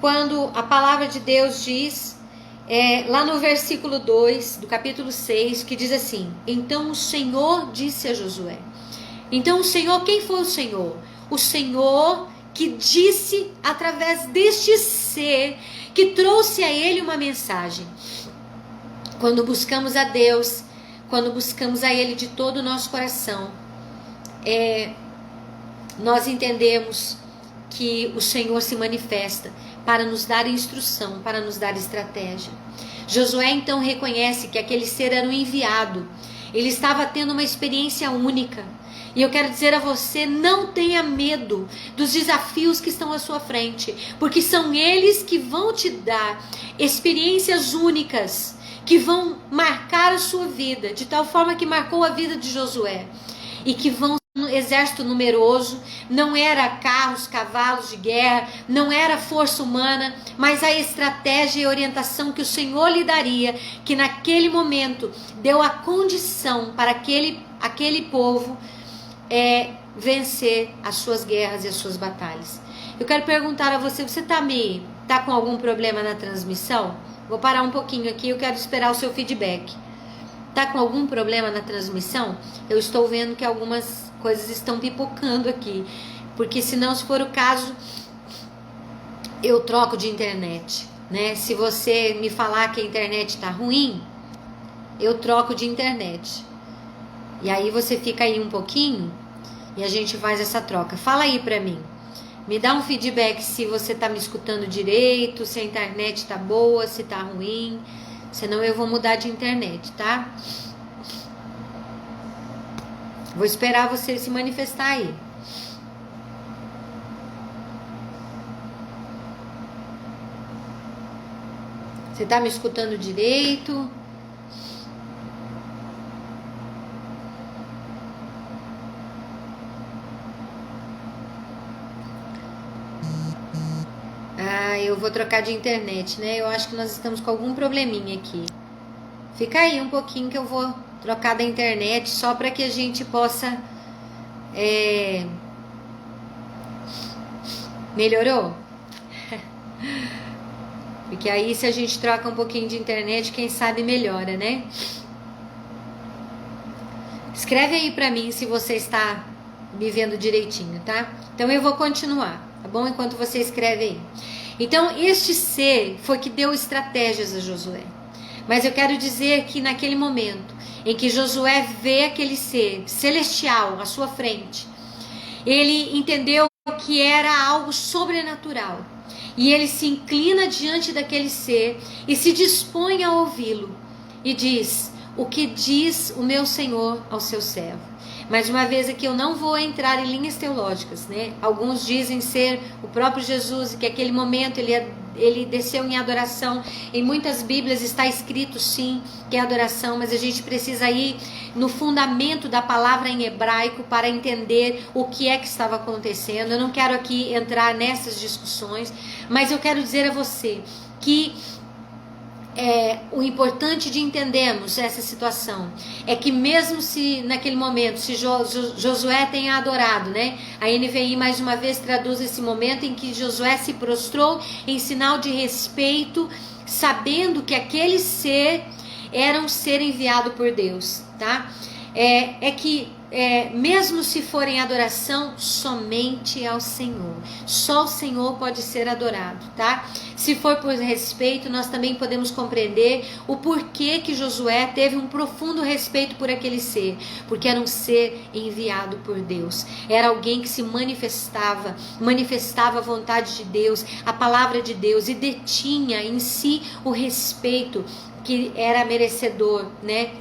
quando a palavra de Deus diz, lá no versículo 2 do capítulo 6, que diz assim: então o Senhor disse a Josué. Então o Senhor, quem foi o Senhor? O Senhor que disse através deste ser, que trouxe a ele uma mensagem. Quando buscamos a Deus, quando buscamos a Ele de todo o nosso coração, nós entendemos que o Senhor se manifesta para nos dar instrução, para nos dar estratégia. Josué então reconhece que aquele ser era um enviado. Ele estava tendo uma experiência única. E eu quero dizer a você, não tenha medo dos desafios que estão à sua frente, porque são eles que vão te dar experiências únicas, que vão marcar a sua vida, de tal forma que marcou a vida de Josué, e que vão um exército numeroso. Não era carros, cavalos de guerra, não era força humana, mas a estratégia e orientação que o Senhor lhe daria, que naquele momento deu a condição para aquele povo vencer as suas guerras e as suas batalhas. Eu quero perguntar a você, você tá com algum problema na transmissão? Vou parar um pouquinho aqui, eu quero esperar o seu feedback. Tá com algum problema na transmissão? Eu estou vendo que algumas coisas estão pipocando aqui, porque se for o caso, eu troco de internet, né? Se você me falar que a internet tá ruim, eu troco de internet. E aí você fica aí um pouquinho e a gente faz essa troca. Fala aí pra mim. Me dá um feedback se você tá me escutando direito, se a internet tá boa, se tá ruim. Senão eu vou mudar de internet, tá? Vou esperar você se manifestar aí. Você tá me escutando direito? Eu vou trocar de internet, né? Eu acho que nós estamos com algum probleminha aqui. Fica aí um pouquinho que eu vou trocar da internet, só para que a gente possa... Melhorou? Porque aí se a gente troca um pouquinho de internet, quem sabe melhora, né? Escreve aí pra mim se você está me vendo direitinho, tá? Então eu vou continuar, tá bom? Enquanto você escreve aí. Então este ser foi que deu estratégias a Josué. Mas eu quero dizer que naquele momento em que Josué vê aquele ser celestial à sua frente, ele entendeu que era algo sobrenatural. E ele se inclina diante daquele ser e se dispõe a ouvi-lo. E diz: o que diz o meu Senhor ao seu servo? Mais uma vez aqui eu não vou entrar em linhas teológicas, né? Alguns dizem ser o próprio Jesus e que aquele momento ele desceu em adoração. Em muitas Bíblias está escrito sim que é adoração, mas a gente precisa ir no fundamento da palavra em hebraico para entender o que é que estava acontecendo. Eu não quero aqui entrar nessas discussões, mas eu quero dizer a você que o importante de entendermos essa situação é que mesmo se naquele momento, se Josué tenha adorado, né? A NVI mais uma vez traduz esse momento em que Josué se prostrou em sinal de respeito, sabendo que aquele ser era um ser enviado por Deus, tá? Mesmo se for em adoração, somente ao Senhor. Só o Senhor pode ser adorado, tá? Se for por respeito, nós também podemos compreender o porquê que Josué teve um profundo respeito por aquele ser. Porque era um ser enviado por Deus. Era alguém que se manifestava a vontade de Deus, a palavra de Deus, e detinha em si o respeito que era merecedor, né?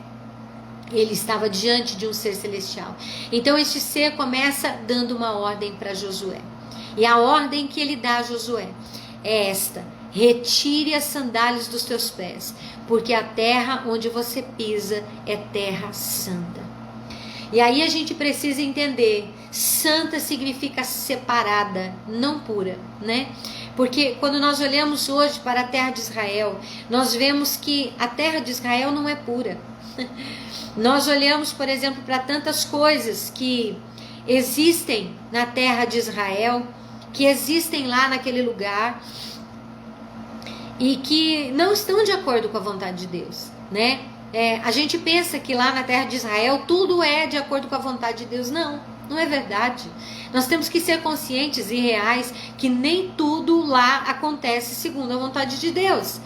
Ele estava diante de um ser celestial. Então este ser começa dando uma ordem para Josué. E a ordem que ele dá a Josué é esta: retire as sandálias dos teus pés, porque a terra onde você pisa é terra santa. E aí a gente precisa entender, santa significa separada, não pura, né? Porque quando nós olhamos hoje para a terra de Israel, nós vemos que a terra de Israel não é pura. Nós olhamos, por exemplo, para tantas coisas que existem na terra de Israel, que existem lá naquele lugar e que não estão de acordo com a vontade de Deus, né? A gente pensa que lá na terra de Israel tudo é de acordo com a vontade de Deus. Não é verdade. Nós temos que ser conscientes e reais que nem tudo lá acontece segundo a vontade de Deus.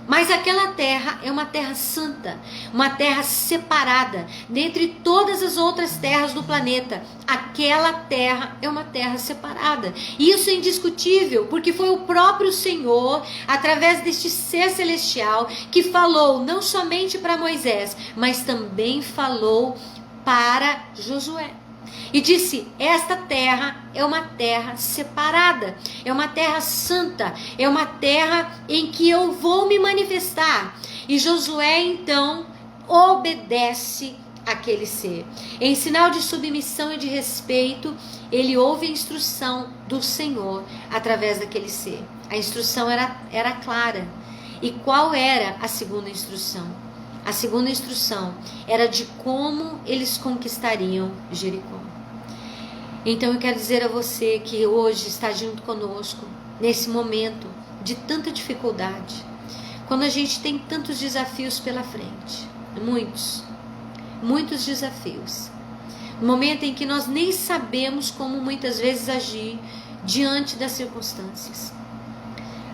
Mas aquela terra é uma terra santa, uma terra separada dentre todas as outras terras do planeta. Aquela terra é uma terra separada. E isso é indiscutível, porque foi o próprio Senhor, através deste ser celestial, que falou não somente para Moisés, mas também falou para Josué. E disse: esta terra é uma terra separada, é uma terra santa, é uma terra em que eu vou me manifestar. E Josué então obedece àquele ser. Em sinal de submissão e de respeito, ele ouve a instrução do Senhor através daquele ser. A instrução era clara. E qual era a segunda instrução? A segunda instrução era de como eles conquistariam Jericó. Então eu quero dizer a você que hoje está junto conosco, nesse momento de tanta dificuldade, quando a gente tem tantos desafios pela frente, muitos desafios, no momento em que nós nem sabemos como muitas vezes agir diante das circunstâncias,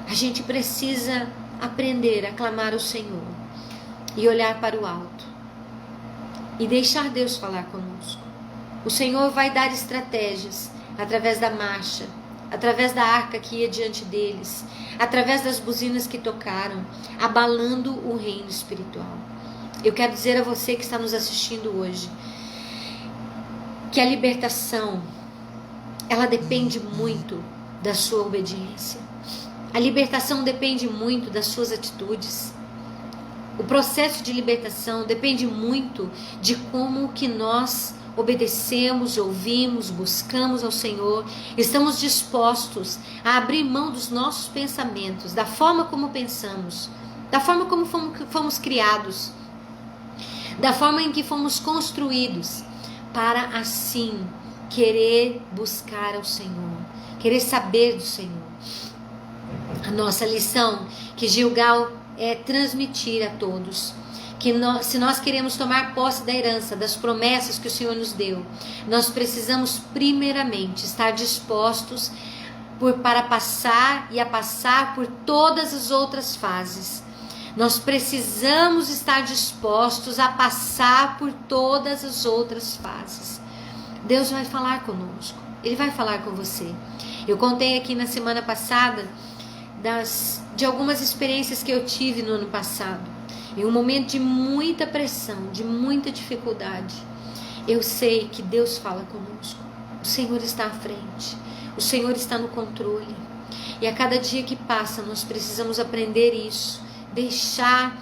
a gente precisa aprender a clamar ao Senhor e olhar para o alto e deixar Deus falar conosco. O Senhor vai dar estratégias através da marcha, através da arca que ia diante deles, através das buzinas que tocaram, abalando o reino espiritual. Eu quero dizer a você que está nos assistindo hoje, que a libertação, ela depende muito da sua obediência. A libertação depende muito das suas atitudes. O processo de libertação depende muito de como que nós obedecemos, ouvimos, buscamos ao Senhor, estamos dispostos a abrir mão dos nossos pensamentos, da forma como pensamos, da forma como fomos criados, da forma em que fomos construídos, para assim querer buscar ao Senhor, querer saber do Senhor. A nossa lição que Gilgal é transmitir a todos que se nós queremos tomar posse da herança, das promessas que o Senhor nos deu, nós precisamos primeiramente estar dispostos para passar por todas as outras fases. Nós precisamos estar dispostos a passar por todas as outras fases. Deus vai falar conosco. Ele vai falar com você. Eu contei aqui na semana passada de algumas experiências que eu tive no ano passado. Em um momento de muita pressão, de muita dificuldade, eu sei que Deus fala conosco. O Senhor está à frente. O Senhor está no controle. E a cada dia que passa, nós precisamos aprender isso. Deixar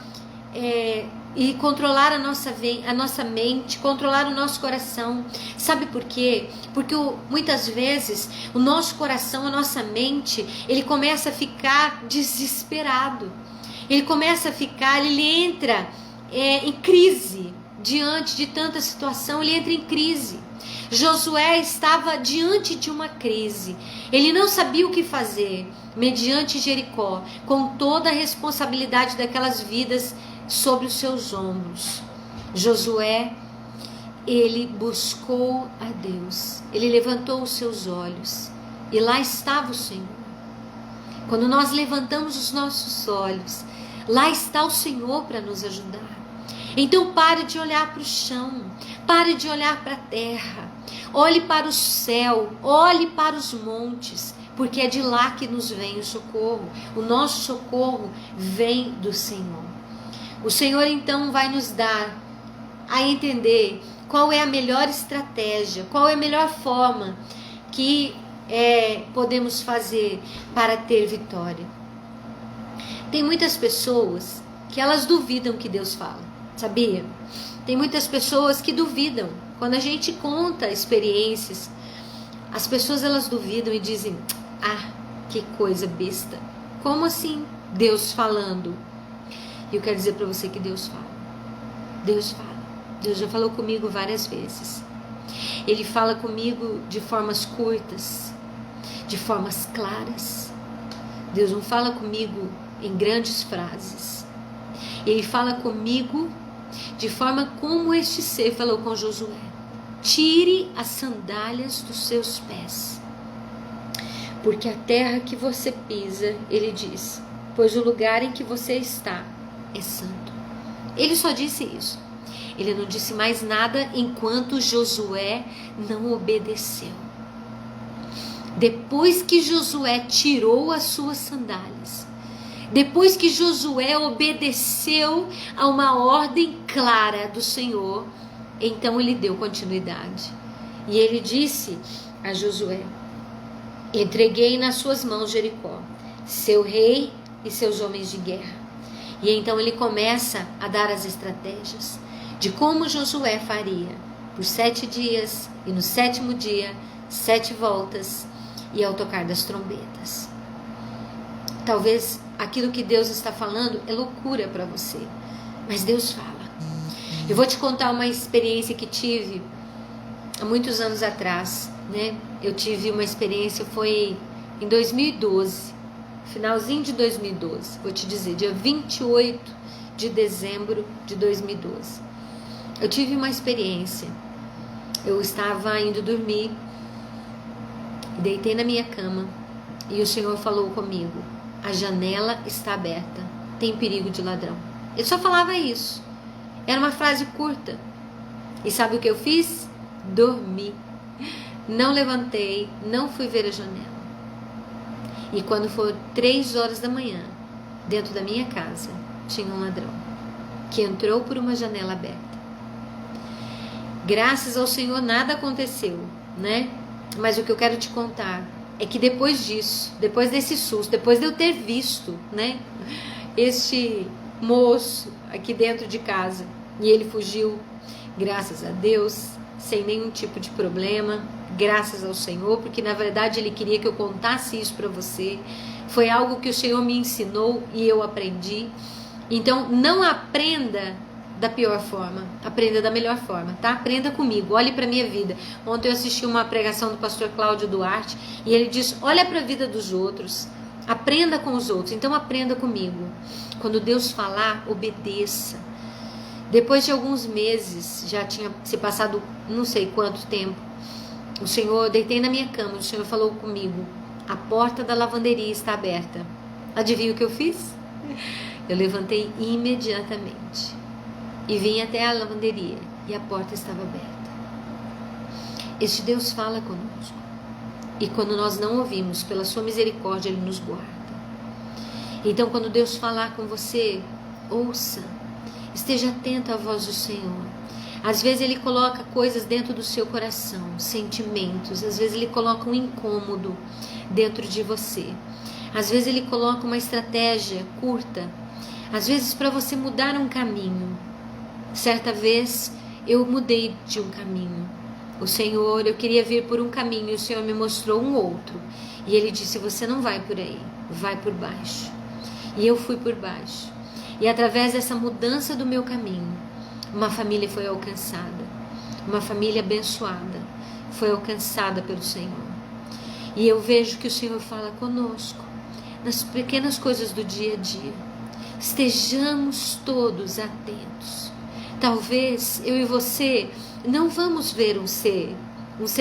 e controlar a nossa mente, controlar o nosso coração. Sabe por quê? Porque muitas vezes o nosso coração, a nossa mente, ele começa a ficar desesperado. Ele entra em crise diante de tanta situação, ele entra em crise. Josué estava diante de uma crise. Ele não sabia o que fazer mediante Jericó, com toda a responsabilidade daquelas vidas sobre os seus ombros. Josué, ele buscou a Deus. Ele levantou os seus olhos e lá estava o Senhor. Quando nós levantamos os nossos olhos, lá está o Senhor para nos ajudar. Então pare de olhar para o chão, pare de olhar para a terra, olhe para o céu, olhe para os montes, porque é de lá que nos vem o socorro. O nosso socorro vem do Senhor. O Senhor então vai nos dar a entender qual é a melhor estratégia, qual é a melhor forma que podemos fazer para ter vitória. Tem muitas pessoas que elas duvidam que Deus fala, sabia? Tem muitas pessoas que duvidam. Quando a gente conta experiências, as pessoas elas duvidam e dizem: ah, que coisa besta. Como assim Deus falando? E eu quero dizer para você que Deus fala. Deus fala. Deus já falou comigo várias vezes. Ele fala comigo de formas curtas, de formas claras. Deus não fala comigo em grandes frases. Ele fala comigo de forma como este ser falou com Josué: tire as sandálias dos seus pés, porque a terra que você pisa, ele diz, pois o lugar em que você está é santo. Ele só disse isso. Ele não disse mais nada enquanto Josué não obedeceu. Depois que Josué tirou as suas sandálias, depois que Josué obedeceu a uma ordem clara do Senhor, então ele deu continuidade. E ele disse a Josué: entreguei nas suas mãos Jericó, seu rei e seus homens de guerra. E então ele começa a dar as estratégias de como Josué faria por 7 dias, e no 7º dia 7 voltas, e ao tocar das trombetas. Talvez aquilo que Deus está falando é loucura para você, mas Deus fala. Eu vou te contar uma experiência que tive há muitos anos atrás, né? Eu tive uma experiência, foi em 2012, finalzinho de 2012, vou te dizer, dia 28 de dezembro de 2012. Eu tive uma experiência. Eu estava indo dormir, deitei na minha cama e o Senhor falou comigo: a janela está aberta, tem perigo de ladrão. Ele só falava isso. Era uma frase curta. E sabe o que eu fiz? Dormi. Não levantei, não fui ver a janela. E quando for 3 horas da manhã, dentro da minha casa, tinha um ladrão que entrou por uma janela aberta. Graças ao Senhor nada aconteceu, né? Mas o que eu quero te contar é que depois disso, depois desse susto, depois de eu ter visto, né, este moço aqui dentro de casa, e ele fugiu, graças a Deus, sem nenhum tipo de problema, graças ao Senhor, porque na verdade ele queria que eu contasse isso para você. Foi algo que o Senhor me ensinou e eu aprendi. Então não aprenda da pior forma, aprenda da melhor forma, tá? Aprenda comigo, olhe para minha vida. Ontem eu assisti uma pregação do pastor Cláudio Duarte e ele diz: olha para a vida dos outros, aprenda com os outros. Então aprenda comigo. Quando Deus falar, obedeça. Depois de alguns meses, já tinha se passado não sei quanto tempo, o Senhor, deitei na minha cama, o Senhor falou comigo: a porta da lavanderia está aberta. Adivinha o que eu fiz? Eu levantei imediatamente e vim até a lavanderia e a porta estava aberta. Este Deus fala conosco. E quando nós não ouvimos, pela sua misericórdia, Ele nos guarda. Então, quando Deus falar com você, ouça. Esteja atento à voz do Senhor. Às vezes Ele coloca coisas dentro do seu coração, sentimentos. Às vezes Ele coloca um incômodo dentro de você. Às vezes Ele coloca uma estratégia curta. Às vezes para você mudar um caminho. Certa vez eu mudei de um caminho. O Senhor, eu queria vir por um caminho e o Senhor me mostrou um outro. E Ele disse, você não vai por aí, vai por baixo. E eu fui por baixo. E através dessa mudança do meu caminho, uma família foi alcançada. Uma família abençoada foi alcançada pelo Senhor. E eu vejo que o Senhor fala conosco, nas pequenas coisas do dia a dia. Estejamos todos atentos. Talvez eu e você não vamos ver um ser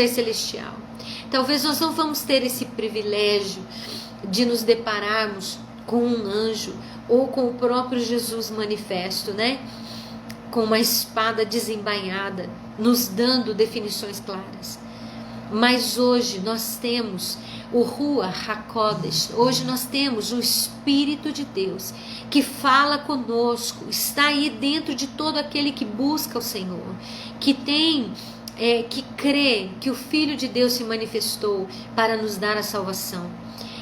celestial. Talvez nós não vamos ter esse privilégio de nos depararmos com um anjo ou com o próprio Jesus manifesto, né? Com uma espada desembainhada, nos dando definições claras. Mas hoje nós temos o Ruach HaKodesh, hoje nós temos o Espírito de Deus que fala conosco, está aí dentro de todo aquele que busca o Senhor, que que crê que o Filho de Deus se manifestou para nos dar a salvação.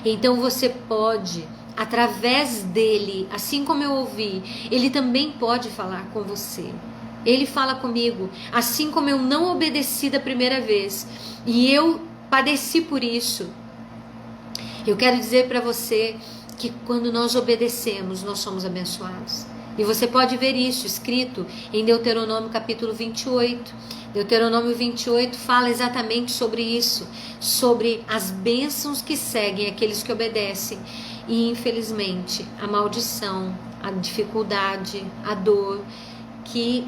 Então você pode, através dele, assim como eu ouvi, ele também pode falar com você. Ele fala comigo, assim como eu não obedeci da primeira vez e eu padeci por isso. Eu quero dizer para você que quando nós obedecemos, nós somos abençoados. E você pode ver isso escrito em Deuteronômio capítulo 28. Deuteronômio 28 fala exatamente sobre isso, sobre as bênçãos que seguem aqueles que obedecem. E infelizmente, a maldição, a dificuldade, a dor que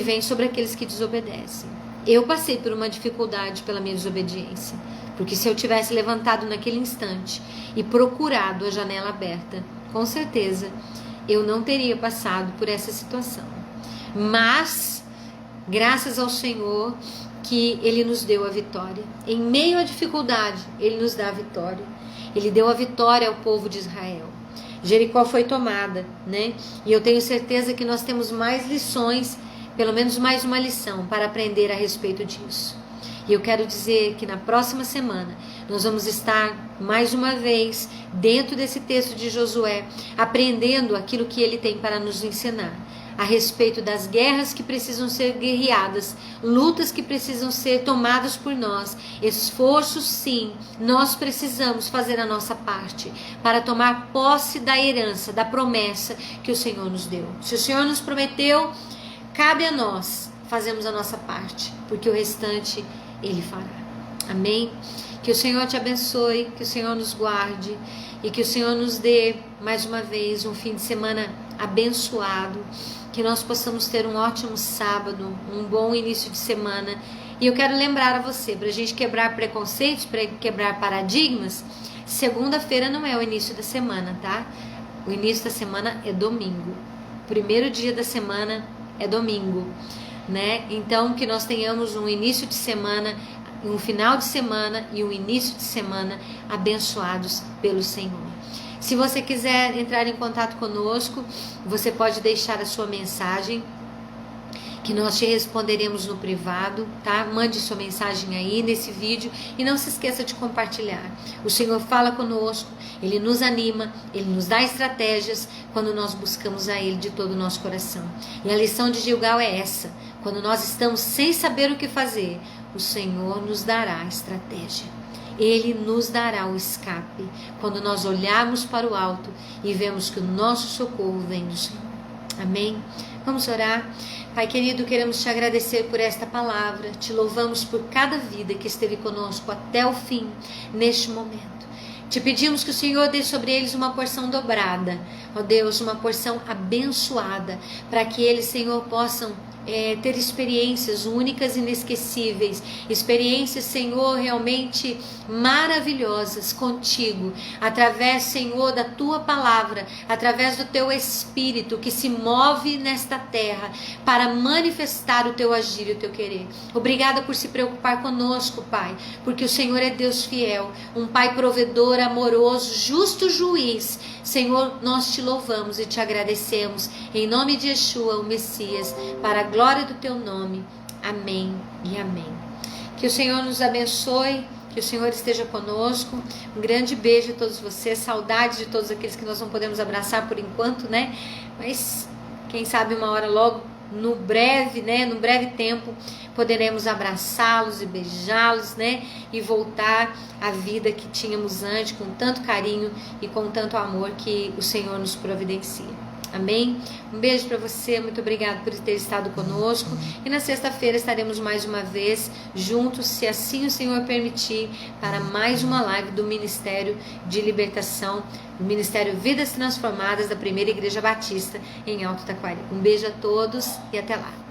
vem sobre aqueles que desobedecem. Eu passei por uma dificuldade pela minha desobediência. Porque se eu tivesse levantado naquele instante e procurado a janela aberta, com certeza eu não teria passado por essa situação. Mas, graças ao Senhor, que Ele nos deu a vitória. Em meio à dificuldade, Ele nos dá a vitória. Ele deu a vitória ao povo de Israel. Jericó foi tomada, né? E eu tenho certeza que nós temos mais lições, pelo menos mais uma lição, para aprender a respeito disso. E eu quero dizer que na próxima semana nós vamos estar mais uma vez dentro desse texto de Josué, aprendendo aquilo que ele tem para nos ensinar a respeito das guerras que precisam ser guerreadas, lutas que precisam ser tomadas por nós, esforços sim, nós precisamos fazer a nossa parte para tomar posse da herança, da promessa que o Senhor nos deu. Se o Senhor nos prometeu, cabe a nós fazermos a nossa parte, porque o restante Ele fará. Amém? Que o Senhor te abençoe, que o Senhor nos guarde e que o Senhor nos dê mais uma vez um fim de semana abençoado, que nós possamos ter um ótimo sábado, um bom início de semana. E eu quero lembrar a você, para a gente quebrar preconceitos, para quebrar paradigmas, segunda-feira não é o início da semana, tá? O início da semana é domingo. O primeiro dia da semana é domingo, né? Então que nós tenhamos um início de semana, um final de semana e um início de semana abençoados pelo Senhor. Se você quiser entrar em contato conosco, você pode deixar a sua mensagem, que nós te responderemos no privado, tá? Mande sua mensagem aí nesse vídeo e não se esqueça de compartilhar. O Senhor fala conosco, Ele nos anima, Ele nos dá estratégias quando nós buscamos a Ele de todo o nosso coração. E a lição de Gilgal é essa: quando nós estamos sem saber o que fazer, o Senhor nos dará estratégia. Ele nos dará o escape quando nós olharmos para o alto e vemos que o nosso socorro vem do Senhor. Amém? Vamos orar. Pai querido, queremos te agradecer por esta palavra. Te louvamos por cada vida que esteve conosco até o fim, neste momento. Te pedimos que o Senhor dê sobre eles uma porção dobrada. Ó Deus, uma porção abençoada, para que eles, Senhor, possam ter experiências únicas e inesquecíveis, experiências, Senhor, realmente maravilhosas contigo, através, Senhor, da tua palavra, através do teu Espírito que se move nesta terra para manifestar o teu agir e o teu querer. Obrigada por se preocupar conosco, Pai, porque o Senhor é Deus fiel, um Pai provedor, amoroso, justo juiz. Senhor, nós te louvamos e te agradecemos, em nome de Yeshua, o Messias, para a glória do teu nome. Amém e amém. Que o Senhor nos abençoe, que o Senhor esteja conosco. Um grande beijo a todos vocês, saudades de todos aqueles que nós não podemos abraçar por enquanto, né? Mas quem sabe uma hora logo, no breve tempo, poderemos abraçá-los e beijá-los, né? E voltar à vida que tínhamos antes, com tanto carinho e com tanto amor que o Senhor nos providencia. Amém? Um beijo para você, muito obrigado por ter estado conosco. E na sexta-feira estaremos mais uma vez juntos, se assim o Senhor permitir, para mais uma live do Ministério de Libertação, do Ministério Vidas Transformadas da Primeira Igreja Batista em Alto Taquari. Um beijo a todos e até lá.